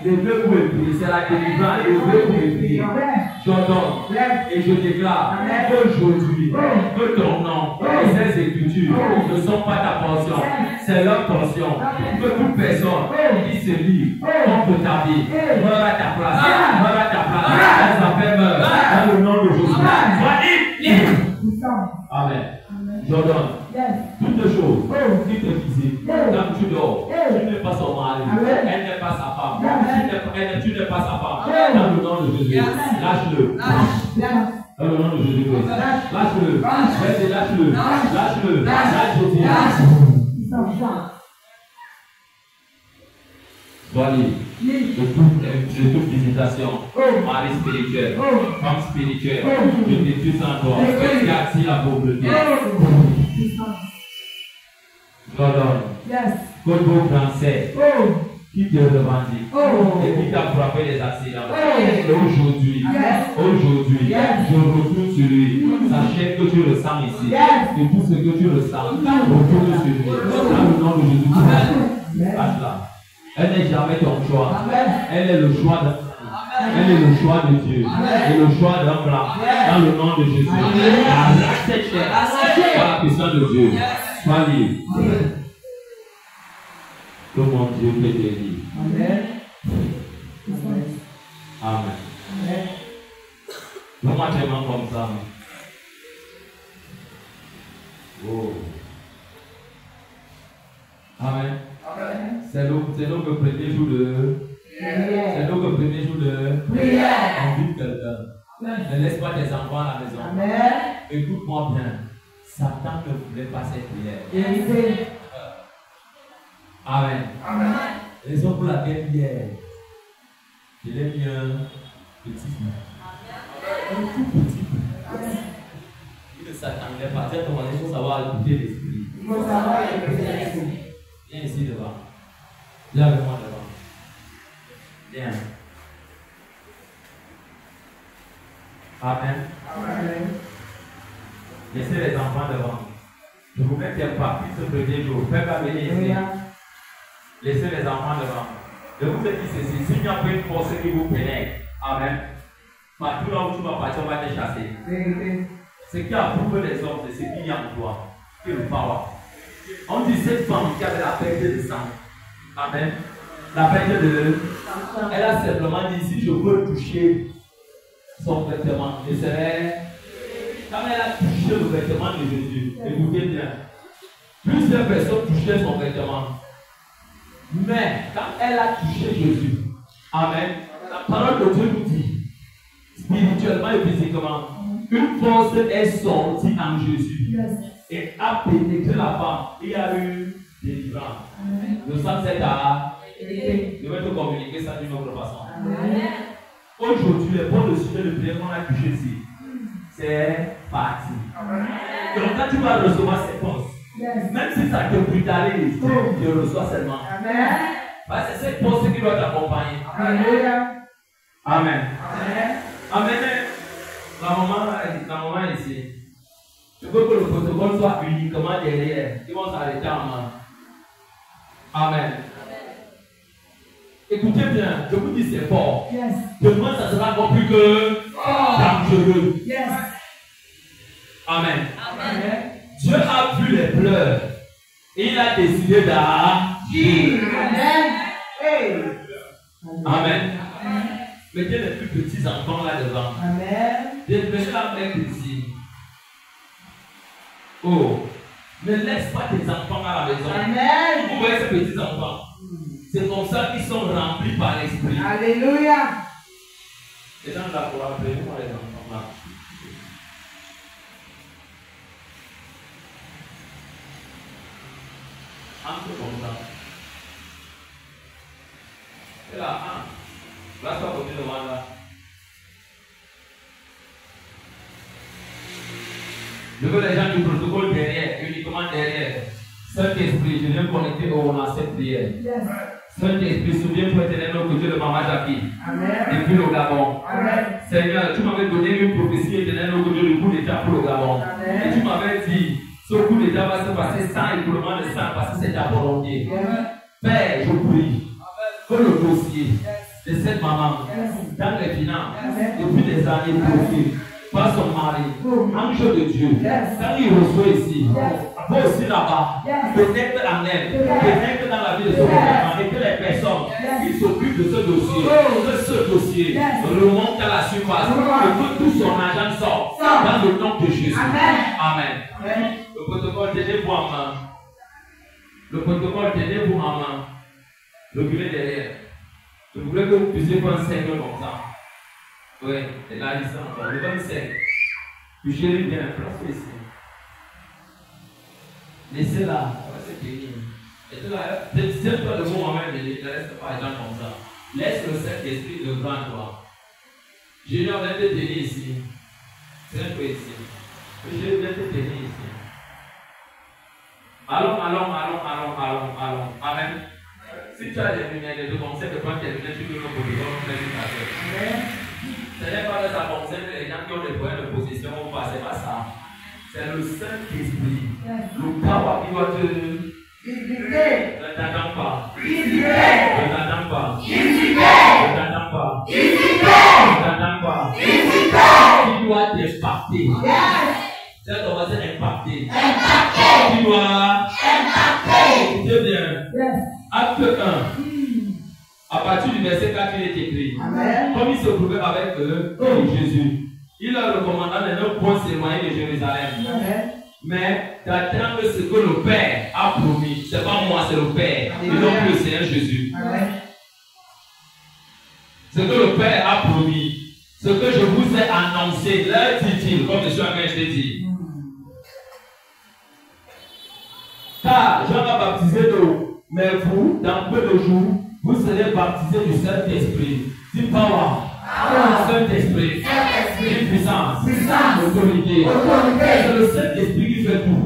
Levez pour écrire. C'est la délivrance. Levez pour écrire. J'ordonne et je déclare qu'aujourd'hui, que ton nom et ces écritures ne sont pas ta portion. C'est leur portion. Que toute personne qui se lit contre ta vie meurt à ta place. Meurt à ta place. Elle s'appelle meurt. Dans le nom de Jésus. Sois libre. Amen. J'ordonne toutes les choses qui te visitent quand tu dors. Tu n'es pas son mari, elle n'est pas sa femme. Tu n'es pas sa femme. Dans le nom de Jésus, lâche-le. Dans le nom de Jésus-Christ, lâche-le. Lâche-le. Lâche-le. Lâche-le. Sois libre de toute visitation, mari spirituel, femme spirituelle, je détruis en toi, qui attire la pauvreté. J'ordonne que vos français qui te revendiquent et qui t'a frappé les accidents, aujourd'hui, je retourne sur lui. Sachez que tu ressens ici, et tout ce que tu ressens, retourne sur lui. Dans le nom de Jésus, lâche-la. Elle n'est jamais ton choix. Elle est le choix de Dieu. Et le choix d'un blanc. Dans le nom de Jésus. Arrache cette chair. Par la puissance de Dieu. Sois libre. Que mon Dieu te délivre. Amen. Comment tu es comme ça? Oh. Amen. C'est donc le premier jour de prière. Invite quelqu'un. Ne laisse pas tes enfants à la maison. Écoute-moi bien. Satan ne voulait pas cette prière. Amen. Raison pour laquelle hier, je l'ai mis un petit peu. Un tout petit peu. Il ne s'attendait pas. C'est comment il faut savoir écouter l'esprit. Il faut savoir écouter l'esprit. Viens ici devant. Viens avec moi devant. Viens. Amen. Laissez les enfants devant. Je vous mets quel parti ce premier jour. Faites pas venir ici. Laissez les enfants devant. Je vous ai dit ceci. S'il n'y a pas une force qui vous pénètre, amen. Partout là où tu vas partir, on va te chasser. Ce qui approuve les hommes, c'est ce qu'il y a en toi. Qui est le power. On dit cette femme qui avait la perte de sang. Amen. La perte de sang. Elle a simplement dit si je peux toucher son vêtement, je serai. Quand elle a touché le vêtement de Jésus, écoutez bien. Plusieurs personnes touchaient son vêtement. Mais quand elle a touché Jésus, amen, la parole de Dieu nous dit, spirituellement et physiquement, une force est sortie en Jésus et a pénétré la femme. Il y a eu délivrance. Le sang s'est à. Je vais te communiquer ça d'une autre façon. Aujourd'hui, les points de sujet de prière qu'on a touché ici, c'est parti. Donc quand tu vas recevoir ces forces, même si ça te brutalise, tu reçois seulement. Parce que c'est cette force qui doit t'accompagner. Amen. Amen. La maman ici. Je veux que le protocole soit uniquement derrière. Ils vont s'arrêter en main. Amen. Écoutez bien, je vous dis c'est fort. Demain, ça sera encore plus que dangereux. Amen. Dieu a vu les pleurs et il a décidé d'agir. Amen. Mettez les plus petits enfants là devant. Devenez la mère ici. Oh, ne laisse pas tes enfants à la maison. Vous voyez ces petits enfants. C'est comme ça qu'ils sont remplis par l'esprit. Alléluia. Et dans la Torah, prenez-moi les enfants là. Entre comme ça. Et là, là, tu vas côté devant là. Je veux les gens du protocole derrière, uniquement derrière. Saint-Esprit, je viens connecter au cette prière. Saint-Esprit, souviens-toi éternel aux côtés de Maman Jackie. Depuis le Gabon. Seigneur, tu m'avais donné une prophétie éternelle au côté du coup d'État pour le Gabon. Et tu m'avais dit, ce coup d'État va se passer sans écoulement de sang, parce que c'est ta volonté. Père, je prie que le dossier de cette maman, dans les finances, depuis des années profil, par son mari, ange de Dieu, quand il reçoit ici, va aussi là-bas, pénètre en elle, pénètre dans la vie de son enfant, et que les personnes qui s'occupent de ce dossier, remontent à la surface, et que tout son argent sort dans le nom de Jésus. Amen. Le protocole, tenez-vous en main. Le protocole, tenez-vous en main. Reculez derrière. Je voulais que vous puissiez prendre 5 comme ça. Oui, et là, il s'en encore. Le 25. Puis j'ai bien, placez ici. Laissez-la, ça va se tenir. Et tout là, tiens-toi le bon moment, mais ne reste pas les gens comme ça. Laisse le Saint-Esprit devant toi. Junior vient te tenir ici. C'est un peu ici. Je viens te tenir ici. Allons. Amen. Si tu as des lunettes, je te conseille de prendre tes lunettes, tu peux le protocole, faire une affaire. Ce n'est pas de sa conseil que les gens qui ont des problèmes de possession vont passer, c'est pas ça. C'est le Saint-Esprit. Le power qui doit te. Ne t'attends pas. Ne t'attends pas. Ne t'attends pas. Ne t'attends pas. Qui doit t'impacter. C'est ton voisin impacté. Qui doit impacter. C'est bien. Acte 1. À partir du verset 4, il est écrit. Amen. Comme il se trouvait avec eux, Jésus, il leur recommanda de ne point s'éloigner de Jérusalem. Amen. Mais d'attendre ce que le Père a promis. Ce n'est pas moi, c'est le Père. Et non plus le Seigneur Jésus. Amen. Ce que le Père a promis. Ce que je vous ai annoncé, leur dit-il, comme je suis en train de te dire. Car Jean a baptisé d'eau, mais vous, dans peu de jours, vous serez baptisés du Saint-Esprit, du power, du Saint-Esprit, d'une puissance, d'autorité. C'est le Saint-Esprit qui fait tout.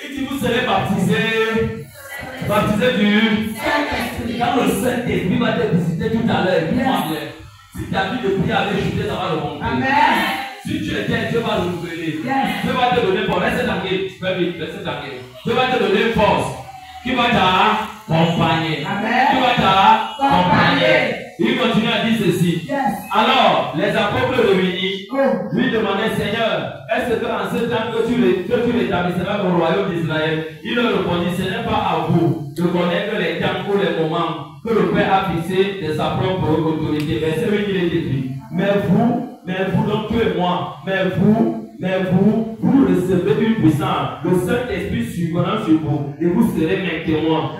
Il dit vous serez baptisés du Saint-Esprit. Quand le Saint-Esprit va te visiter tout à l'heure, si ta vie de prière avait chuté, ça va le monter. Si tu étais, Dieu va le renouveler. Dieu va te donner force. Laissez tranquille. Dieu va te donner force. Qui va t'accompagner. Qui va t'accompagner. Il continue à dire ceci. Alors, les apôtres réunis lui demandaient, Seigneur, est-ce qu'en ce temps que tu l'établisseras au royaume d'Israël? Il leur répondit, ce n'est pas à vous de connaître les temps ou les moments que le Père a fixé de sa propre autorité. Verset 8, il est écrit. Mais vous, donc tu et moi, mais vous recevez une puissance, le Saint-Esprit survenant sur vous, et vous serez mes témoins,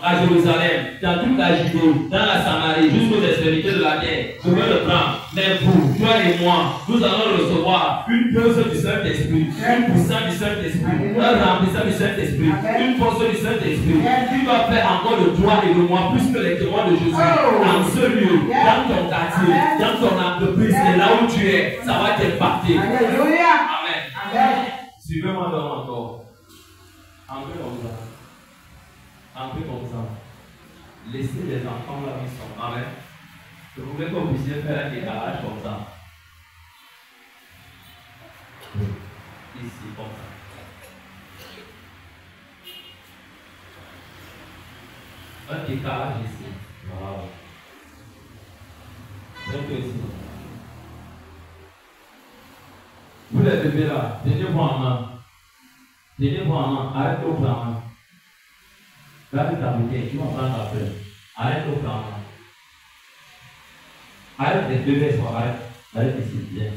à Jérusalem, dans toute la Judée, dans la Samarie, jusqu'aux extrémités de la terre. Je veux le prendre. Mais vous, toi et moi, nous allons recevoir une dose du Saint-Esprit, une puissance du Saint-Esprit, un remplissage du Saint-Esprit, une force du Saint-Esprit, qui va faire encore de toi et de moi plus que les témoins de Jésus. En ce lieu, dans ton quartier, dans ton entreprise, et là où tu es, ça va t'impacter. Alléluia. Amen. Suivez-moi donc encore. Un peu comme ça. Un peu comme ça. Laissez les enfants là où ils sont. Amen. Je voulais que vous puissiez faire un décalage comme ça. Ici, comme ça. Un décalage ici. Wow. Un peu ici. Vous les bébés là, tenez-vous en main. Tenez-vous en main. Arrête-vous en main. Là, tu t'as mis, tu vas prendre ta feuille. Arrête-vous en main. Arrête les bébés, arrête ici, viens.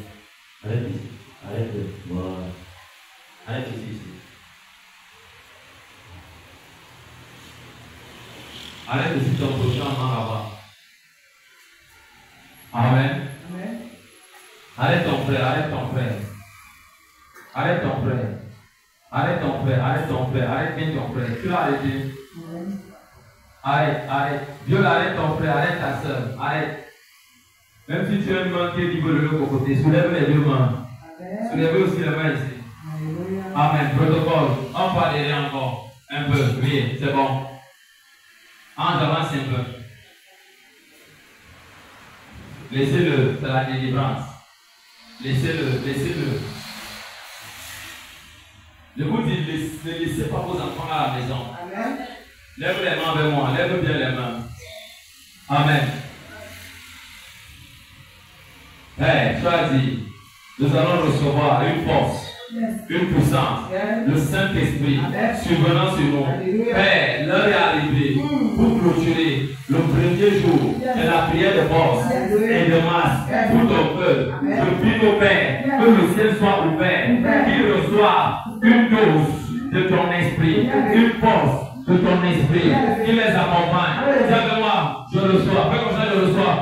Arrête ici. Arrête. Voilà. Arrête ici. Arrête ici ton prochain main là-bas. Amen. Arrête ton frère. Arrête ton frère. Arrête bien ton frère. Tu l'as arrêté. Arrête. Dieu arrête ton frère, arrête ta soeur. Arrête. Même si tu as une main qui est libre de l'autre côté, soulève les deux mains. Soulevez aussi les mains ici. Amen. Protocole. On va aller encore. Un peu. Oui, c'est bon. On avance un peu. Laissez-le, c'est la délivrance. Laissez-le, laissez-le. Je vous dis, ne laissez pas vos enfants à la maison. Amen. Lève les mains avec moi, lève bien les mains. Amen. Père, tu as dit, nous allons recevoir une force, une puissance, le Saint-Esprit survenant sur nous. Père, l'heure est arrivée pour clôturer le premier jour de la prière de force et de masse pour ton peuple. Je prie au Père que le ciel soit ouvert, qu'il reçoive une dose de ton esprit, une force de ton esprit, qui les accompagne. Dis avec moi, je reçois. Fais comme ça, je reçois.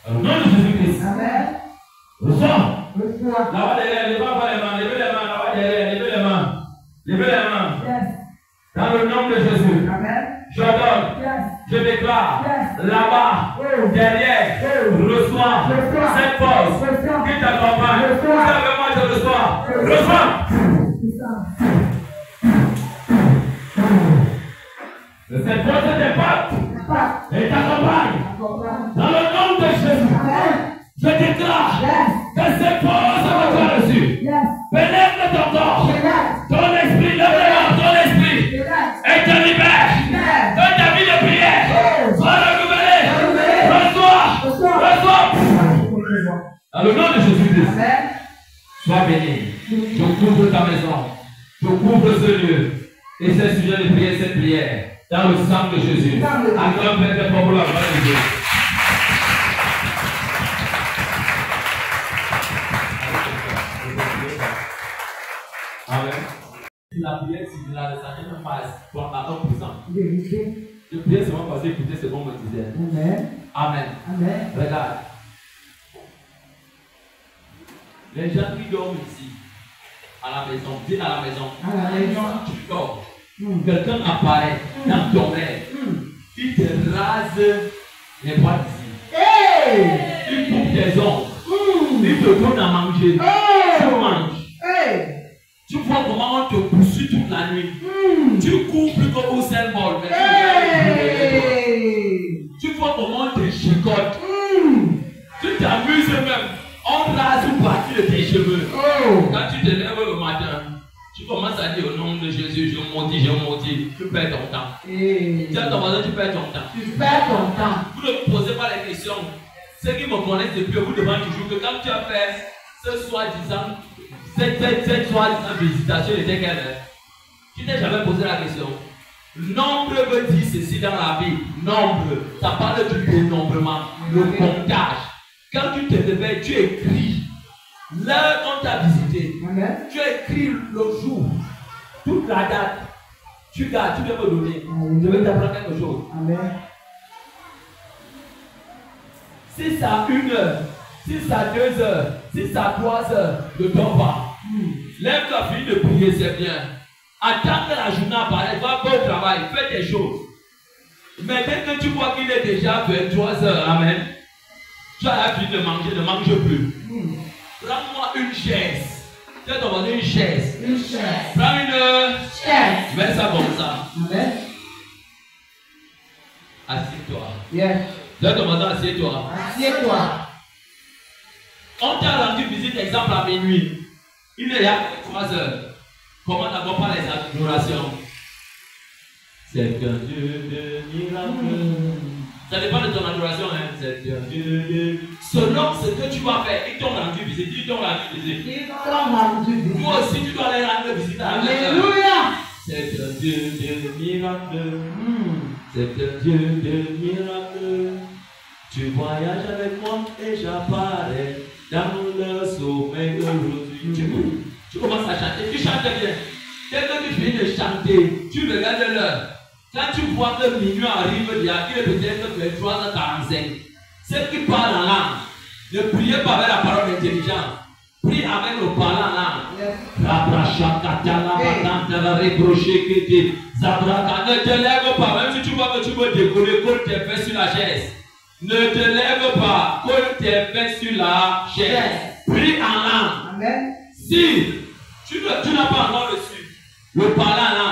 Au nom de Jésus-Christ. Reçois. Là-bas derrière, levez pas les mains, levez les mains, là-bas derrière, levez les mains. Levez les mains. Dans le nom de Jésus. J'ordonne, je déclare, là-bas, derrière, reçois cette force qui t'accompagne. Vous avec moi, je reçois. Reçois. Cette force d'impact et t'accompagne. Dans le nom de Jésus, je déclare que cette force que tu as reçue pénètre ton corps, ton esprit, lève ton esprit, et te libère de ta vie de prière. Sois renouvelé. Reçois. Dans le nom de Jésus-Christ, sois béni. Je couvre ta maison, je couvre ce lieu et ces sujets de prière, cette prière. Dans le sang de Jésus. Acclame Père pour la gloire de Dieu. Amen. Si la prière, si la Seigneur me passe pour à 1%. Je prie seulement parce que écoutez ce qu'on me disait. Amen. Amen. Regarde. Les gens qui dorment ici, à la maison, viens à la maison. À la maison, tu dors. Quelqu'un apparaît dans ton rêve. Il te rase les bras d'ici. Il coupe tes ongles. Il te donne à manger. Tu manges. Tu vois comment on te poursuit toute la nuit. Tu cours plus comme au symbole. Tu vois comment on te chicote. Tu t'amuses même. On rase une partie de tes cheveux. Quand tu te lèves le matin, tu commences à dire au nom de Jésus, je maudis, tu perds ton temps. Tiens, ton voisin, tu perds ton temps. Vous ne me posez pas les questions. Ceux qui me connaissent depuis, vous demandez toujours que quand tu as fait ce soi-disant, cette soi-disant visitation était quelle heure? Tu t'es jamais posé la question. Nombre veut dire ceci dans la vie. Nombre, ça parle du dénombrement, le comptage. Quand tu te réveilles, tu écris l'heure qu'on t'a visité. Tu écris le jour, toute la date. Tu gardes, tu peux me donner. Je vais t'apprendre quelque chose. Amen. Si ça a 1 heure, si ça a 2 heures, si ça a 3 heures, ne dors pas. Lève ta fille de prier, c'est bien. Attends que la journée apparaisse, va au travail, fais des choses. Mais dès que tu vois qu'il est déjà 23 heures, amen. Tu as l'habitude de manger, ne mange plus. Prends-moi une chaise. Tu as demandé une chaise. Prends une chaise. Mets ça comme ça. Amen. Assieds-toi. Tu as demandé assieds-toi. On t'a rendu visite, exemple, à minuit. Il est là 3 heures. Comment d'abord par les adorations? C'est un Dieu de miracle. Ça dépend de ton adoration, hein. C'est un Dieu de... Selon ce que tu vas faire, ils t'ont rendu visite. Toi aussi, tu dois aller rendre visite à la maison. Alléluia. C'est un Dieu de miracle. C'est un Dieu de miracle. Tu voyages avec moi et j'apparais dans le sommeil aujourd'hui. Tu commences à chanter, tu chantes bien. Dès que tu finis de chanter, tu regardes l'heure. Quand tu vois que minuit arrive, il y a peut-être 23h45. Ceux qui parlent en langue, ne priez pas avec la parole intelligente. Prie avec le parlant là. Ne te lève pas, même si tu vois que tu veux décoller, colle tes fesses sur la chaise. Ne te lève pas, colle tes fesses sur la chaise. Prie en langue. Amen. Si tu n'as pas encore reçu le parlant là,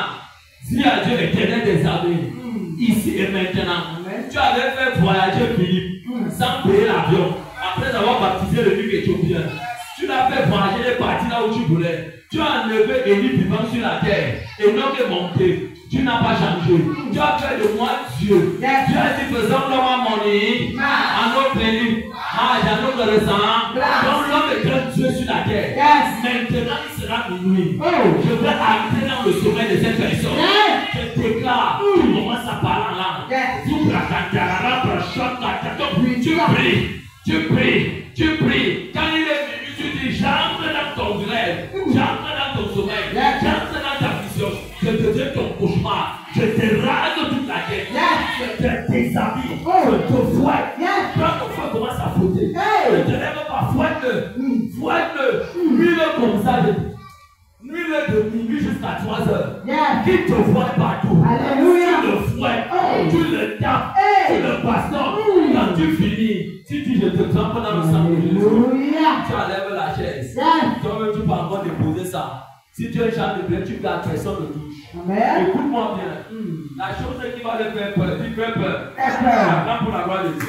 dis à Dieu éternel des armées, ici et maintenant. Amen. Tu avais fait voyager Philippe sans payer l'avion, après avoir baptisé le nuque éthiopien. Tu l'as fait voyager les parties là où tu voulais. Tu as enlevé Élie vivant sur la terre. Et non est monté. Tu n'as pas changé. Tu as fait de moi Dieu. Yes. Tu as dit faisons-le à mon lit. En notre pays. Dans notre ressent. Donc l'homme est Dieu sur la terre. Yes. Maintenant il sera minuit. Oh. Je vais habiter dans le sommeil de cette personne. Yes. Je déclare. Tu commences à parler en langue. Yes. Tu pries. Tu pries. Tu pries. Quand il est venu, tu dis j'entre dans ton rêve. J'entre dans ton sommeil. J'entre dans ta vision. Je te donne ton cauchemar. Je te rase toute la tête. Je te déshabille. Je te fouette. Quand ton fouet commence à frotter, ne te lève pas. Fouette-le. Fouette-le. Nuis-le comme ça. Nuis-le de minuit jusqu'à 3 heures. Qu'il te fouette partout. Alléluia. Tu le fouettes. Tu le tapes. Tu le bastonnes. Quand tu finis, tu dis je te trempe dans le sang de Jésus. Tu enlèves la chaise. Toi-même tu peux encore déposer ça. Si tu es un champ de blé, tu gardes personne ne touche. Écoute-moi bien. La chose qui va le faire peur, tu fais peur. Attends pour la gloire de Dieu.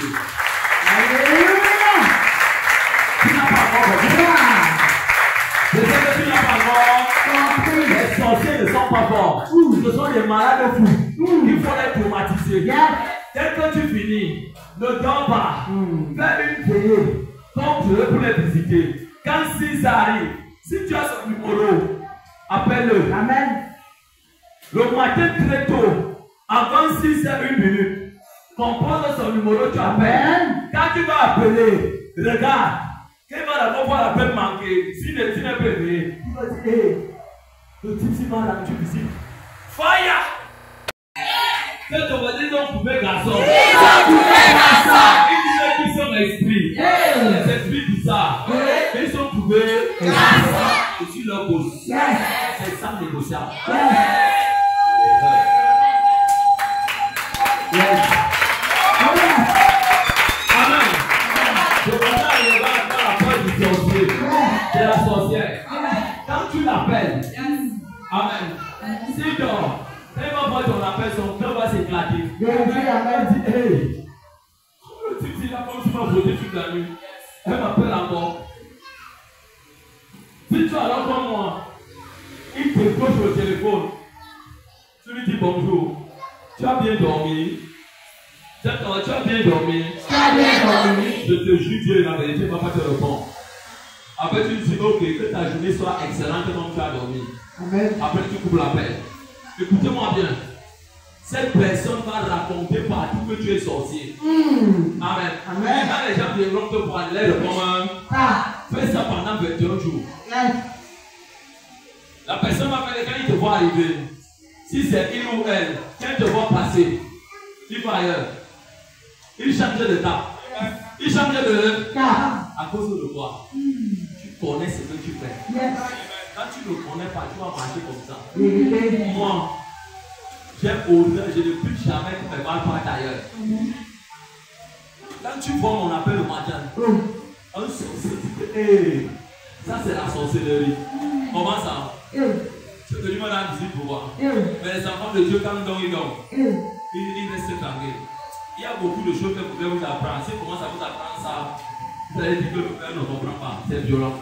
Tu n'as pas encore compris. Je sais que tu n'as pas encore compris. Les sorciers ne sont pas forts. Ce sont des malades fous. Il faut les traumatiser. Dès que tu finis, ne dors pas. Fais une prière comme Dieu pour les visiter. Quand 6 arrive, si tu as son numéro, appelle-le. Amen. Le matin très tôt, avant 6 h 1 minute, compose son numéro, tu appelles. Quand tu vas appeler, regarde. Quand il va d'abord voir l'appel manqué, si le type n'est pas éveillé, il va dire, hé, le type s'y va là, tu visites. Fire! Quand on va dire non, pouvez garçon. Ils disent qu'ils sont esprits. Les esprits bizarres. Ils sont trouvés. Je suis leur cause. C'est ça négociable. Amen. Je vais aller dans la porte du sorcier. C'est la sorcière. Quand tu l'appelles, amen. Si dort. Quand il va voir ton appel, son cœur va s'éclater. Il dit, hey, comme le type dit là, comme tu m'as voté toute la nuit, elle m'appelle encore. Si tu es alors comme moi, il te coche le téléphone. Tu lui dis bonjour. Tu as bien dormi. Tu as bien dormi. Je te jure, Dieu, la vérité ne va pas te répondre. Après, tu dis, ok, que ta journée soit excellente comme tu as dormi. Amen. Après, tu coupes l'appel. Écoutez-moi bien. Cette personne va raconter partout que tu es sorcier. Amen. Amen. Quand les gens viendront te prendre l'air comme fais ça pendant 21 jours. La personne va faire quand il te voit arriver. Si c'est il ou elle, quand il te voit passer, il va ailleurs. Il change de table. Il change de table. À cause de quoi? Tu connais ce que tu fais. Quand tu ne connais pas, tu vas marcher comme ça. Moi, j'ai horreur, je ne plus jamais que mes balles partent ailleurs. Quand tu vois mon appel le matin, un sorcier dit, hey, ça c'est la sorcellerie. Comment ça? C'est venu me rendre visite pour voir. Mais les enfants de Dieu, quand ils dorment, ils restent tranquilles. Il y a beaucoup de choses que vous pouvez vous apprendre. Si vous commencez à vous apprendre ça, vous allez dire que le père ne comprend pas. C'est violent.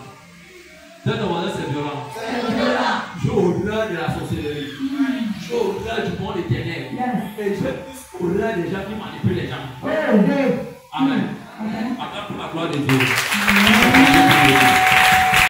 C'est violent. J'ai au-delà de la sorcellerie. J'ai au-delà du monde éternel. Et j'ai plus au-delà des gens qui manipulent les gens. Amen. Attends pour la gloire de Dieu.